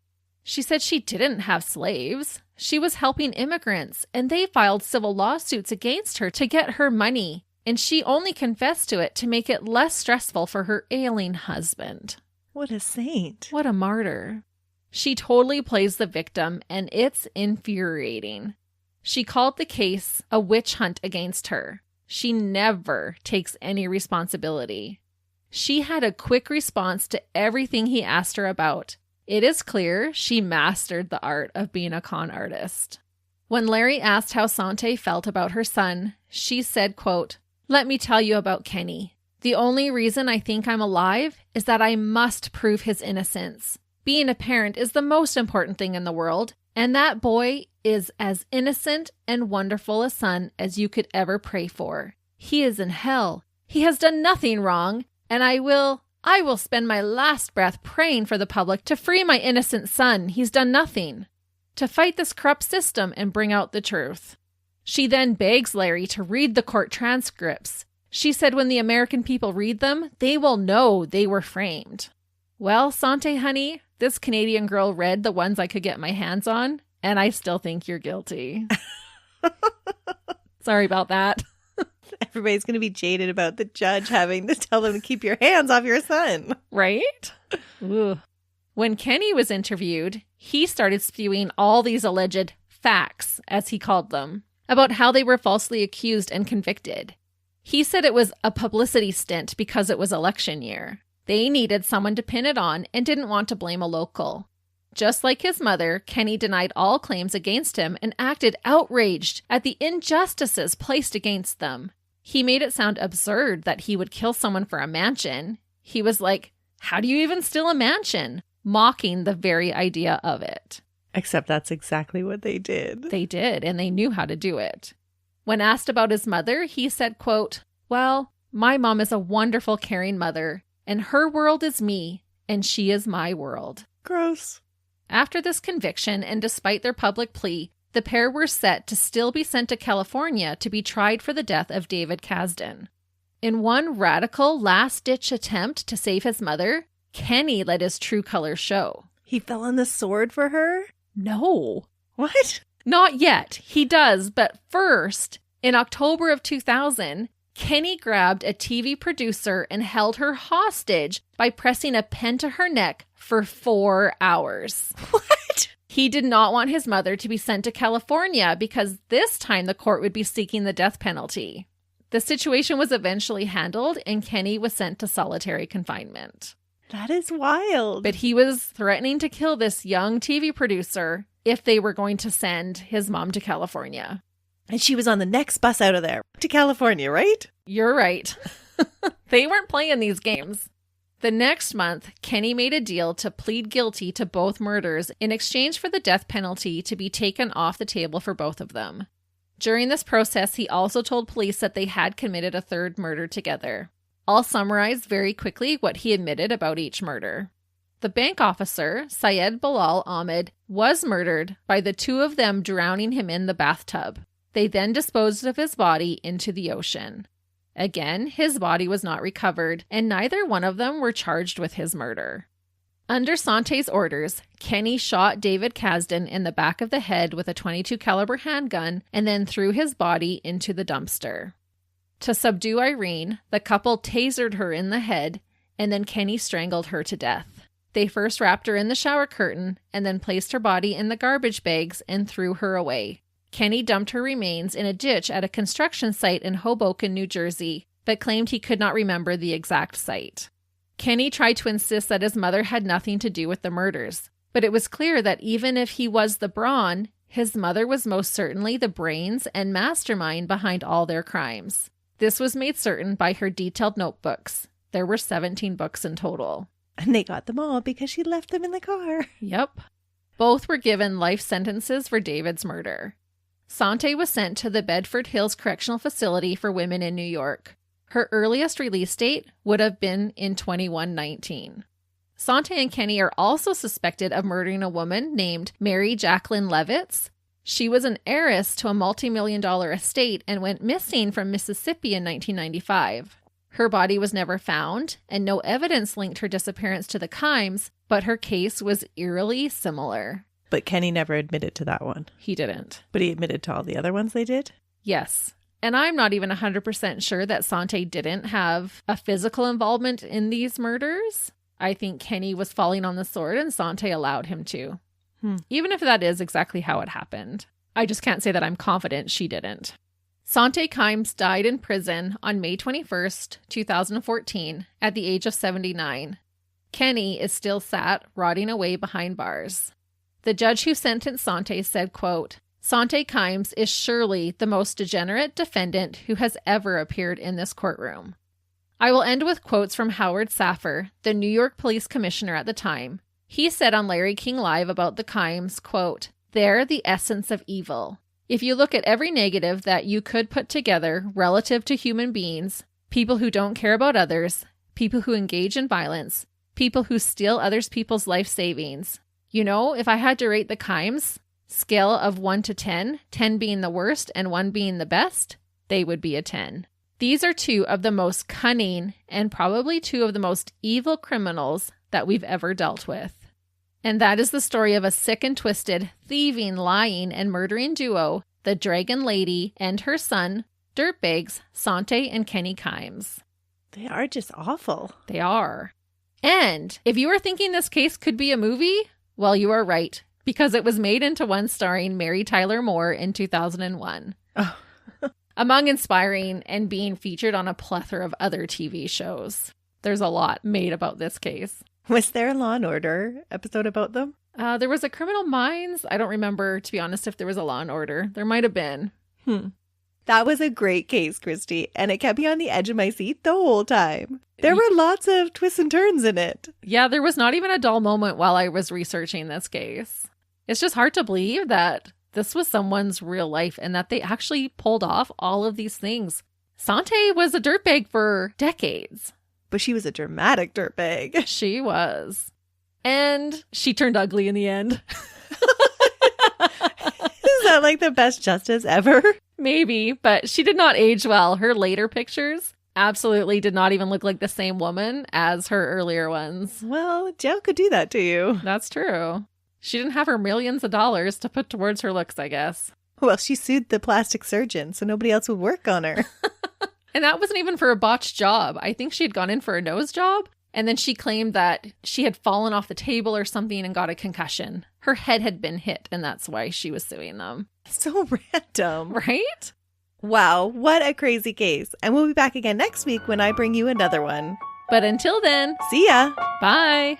She said she didn't have slaves. She was helping immigrants, and they filed civil lawsuits against her to get her money, and she only confessed to it to make it less stressful for her ailing husband. What a saint. What a martyr. She totally plays the victim, and it's infuriating. She called the case a witch hunt against her. She never takes any responsibility. She had a quick response to everything he asked her about. It is clear she mastered the art of being a con artist. When Larry asked how Sante felt about her son, she said, quote, "Let me tell you about Kenny. The only reason I think I'm alive is that I must prove his innocence. Being a parent is the most important thing in the world, and that boy is as innocent and wonderful a son as you could ever pray for. He is in hell. He has done nothing wrong, and I will spend my last breath praying for the public to free my innocent son. He's done nothing. To fight this corrupt system and bring out the truth." She then begs Larry to read the court transcripts. She said when the American people read them, they will know they were framed. Well, Sante, honey, this Canadian girl read the ones I could get my hands on, and I still think you're guilty. Sorry about that. Everybody's going to be jaded about the judge having to tell them to keep your hands off your son. Right? Ugh. When Kenny was interviewed, he started spewing all these alleged facts, as he called them, about how they were falsely accused and convicted. He said it was a publicity stunt because it was election year. They needed someone to pin it on and didn't want to blame a local. Just like his mother, Kenny denied all claims against him and acted outraged at the injustices placed against them. He made it sound absurd that he would kill someone for a mansion. He was like, "How do you even steal a mansion?" Mocking the very idea of it. Except that's exactly what they did. They did, and they knew how to do it. When asked about his mother, he said, quote, "Well, my mom is a wonderful, caring mother, and her world is me, and she is my world." Gross. After this conviction, and despite their public plea, the pair were set to still be sent to California to be tried for the death of David Kasdan. In one radical last-ditch attempt to save his mother, Kenny let his true colors show. He fell on the sword for her? No. What? Not yet. He does, but first, in October of 2000, Kenny grabbed a TV producer and held her hostage by pressing a pen to her neck for 4 hours. What? He did not want his mother to be sent to California because this time the court would be seeking the death penalty. The situation was eventually handled and Kenny was sent to solitary confinement. That is wild. But he was threatening to kill this young TV producer if they were going to send his mom to California. And she was on the next bus out of there to California, right? You're right. They weren't playing these games. The next month, Kenny made a deal to plead guilty to both murders in exchange for the death penalty to be taken off the table for both of them. During this process, he also told police that they had committed a third murder together. I'll summarize very quickly what he admitted about each murder. The bank officer, Syed Bilal Ahmed, was murdered by the two of them drowning him in the bathtub. They then disposed of his body into the ocean. Again, his body was not recovered, and neither one of them were charged with his murder. Under Sante's orders, Kenny shot David Kasdan in the back of the head with a .22 caliber handgun and then threw his body into the dumpster. To subdue Irene, the couple tasered her in the head, and then Kenny strangled her to death. They first wrapped her in the shower curtain and then placed her body in the garbage bags and threw her away. Kenny dumped her remains in a ditch at a construction site in Hoboken, New Jersey, but claimed he could not remember the exact site. Kenny tried to insist that his mother had nothing to do with the murders, but it was clear that even if he was the brawn, his mother was most certainly the brains and mastermind behind all their crimes. This was made certain by her detailed notebooks. There were 17 books in total. And they got them all because she left them in the car. Yep. Both were given life sentences for David's murder. Sante was sent to the Bedford Hills Correctional Facility for Women in New York. Her earliest release date would have been in 2119. Sante and Kenny are also suspected of murdering a woman named Mary Jacqueline Levitz. She was an heiress to a multi-million-dollar estate and went missing from Mississippi in 1995. Her body was never found, and no evidence linked her disappearance to the Kimes, but her case was eerily similar. But Kenny never admitted to that one. He didn't. But he admitted to all the other ones they did? Yes. And I'm not even 100% sure that Sante didn't have a physical involvement in these murders. I think Kenny was falling on the sword and Sante allowed him to. Even if that is exactly how it happened. I just can't say that I'm confident she didn't. Sante Kimes died in prison on May 21st, 2014, at the age of 79. Kenny is still sat, rotting away behind bars. The judge who sentenced Sante said, quote, Sante Kimes is surely the most degenerate defendant who has ever appeared in this courtroom. I will end with quotes from Howard Saffer, the New York police commissioner at the time. He said on Larry King Live about the Kimes, quote, "They're the essence of evil. If you look at every negative that you could put together relative to human beings, people who don't care about others, people who engage in violence, people who steal others people's life savings. You know, if I had to rate the Kimes, scale of 1 to 10, 10 being the worst and 1 being the best, they would be a 10. These are 2 of the most cunning and probably 2 of the most evil criminals that we've ever dealt with." And that is the story of a sick and twisted, thieving, lying, and murdering duo, the Dragon Lady and her son, dirtbags Sante and Kenny Kimes. They are just awful. They are. And if you were thinking this case could be a movie, well, you are right, because it was made into one starring Mary Tyler Moore in 2001. Oh. Among inspiring and being featured on a plethora of other TV shows. There's a lot made about this case. Was there a Law & Order episode about them? There was a Criminal Minds. I don't remember, to be honest, if there was a Law & Order. There might have been. That was a great case, Christy, and it kept me on the edge of my seat the whole time. There were lots of twists and turns in it. Yeah, there was not even a dull moment while I was researching this case. It's just hard to believe that this was someone's real life and that they actually pulled off all of these things. Sante was a dirtbag for decades. But she was a dramatic dirtbag. She was. And she turned ugly in the end. Is that like the best justice ever? Maybe, but she did not age well. Her later pictures absolutely did not even look like the same woman as her earlier ones. Well, jail could do that to you. That's true. She didn't have her millions of dollars to put towards her looks, I guess. Well, she sued the plastic surgeon, so nobody else would work on her. And that wasn't even for a botched job. I think she had gone in for a nose job, and then she claimed that she had fallen off the table or something and got a concussion. Her head had been hit, and that's why she was suing them. So random. Right? Wow, what a crazy case. And we'll be back again next week when I bring you another one. But until then, see ya. Bye.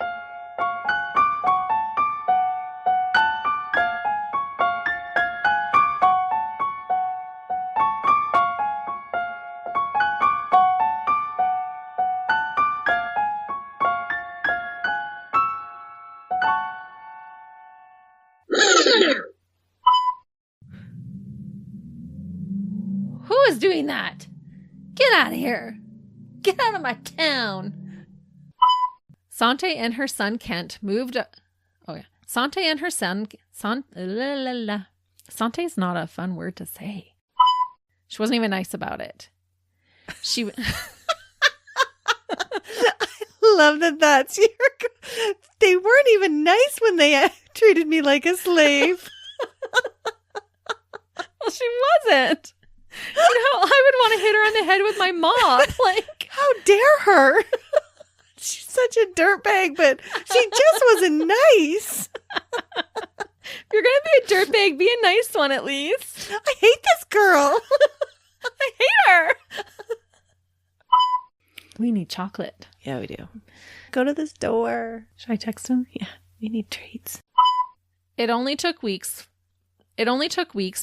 Who is doing that? Get out of here. Get out of my town. Sante and her son Kent moved. Sante and her son. Sante is not a fun word to say. She wasn't even nice about it. She. I love that that's your. They weren't even nice when they treated me like a slave. Well, she wasn't. You know, I would want to hit her on the head with my mop. Like, how dare her? She's such a dirtbag, but she just wasn't nice. If you're gonna be a dirtbag, be a nice one at least. I hate this girl. I hate her. We need chocolate. Yeah, we do. Go to the store. Should I text him? Yeah, we need treats. It only took weeks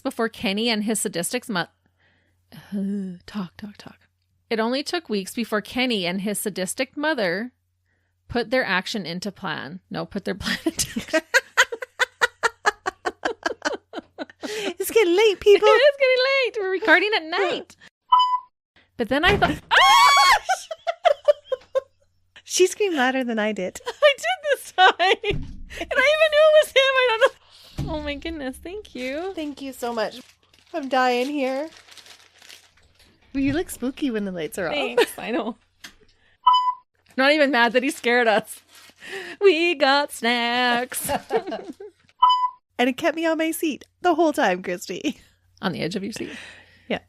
before Kenny and his sadistic It only took weeks before Kenny and his sadistic mother put their action into plan. No, put their plan into action. It's getting late, people. It is getting late. We're recording at night. But then I thought, she screamed louder than I did. I did this time. And I even knew it was him. I don't know. Oh my goodness. Thank you. Thank you so much. I'm dying here. Well, you look spooky when the lights are Thanks. I know. I'm not even mad that he scared us. We got snacks. And it kept me on my seat the whole time, Christy. On the edge of your seat. Yeah.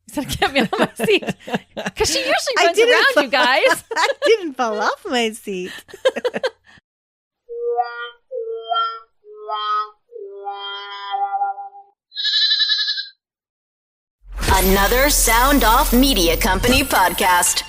You said it kept me on my seat. Because she usually runs around you guys. I didn't fall off my seat. Another Sound Off Media Company podcast.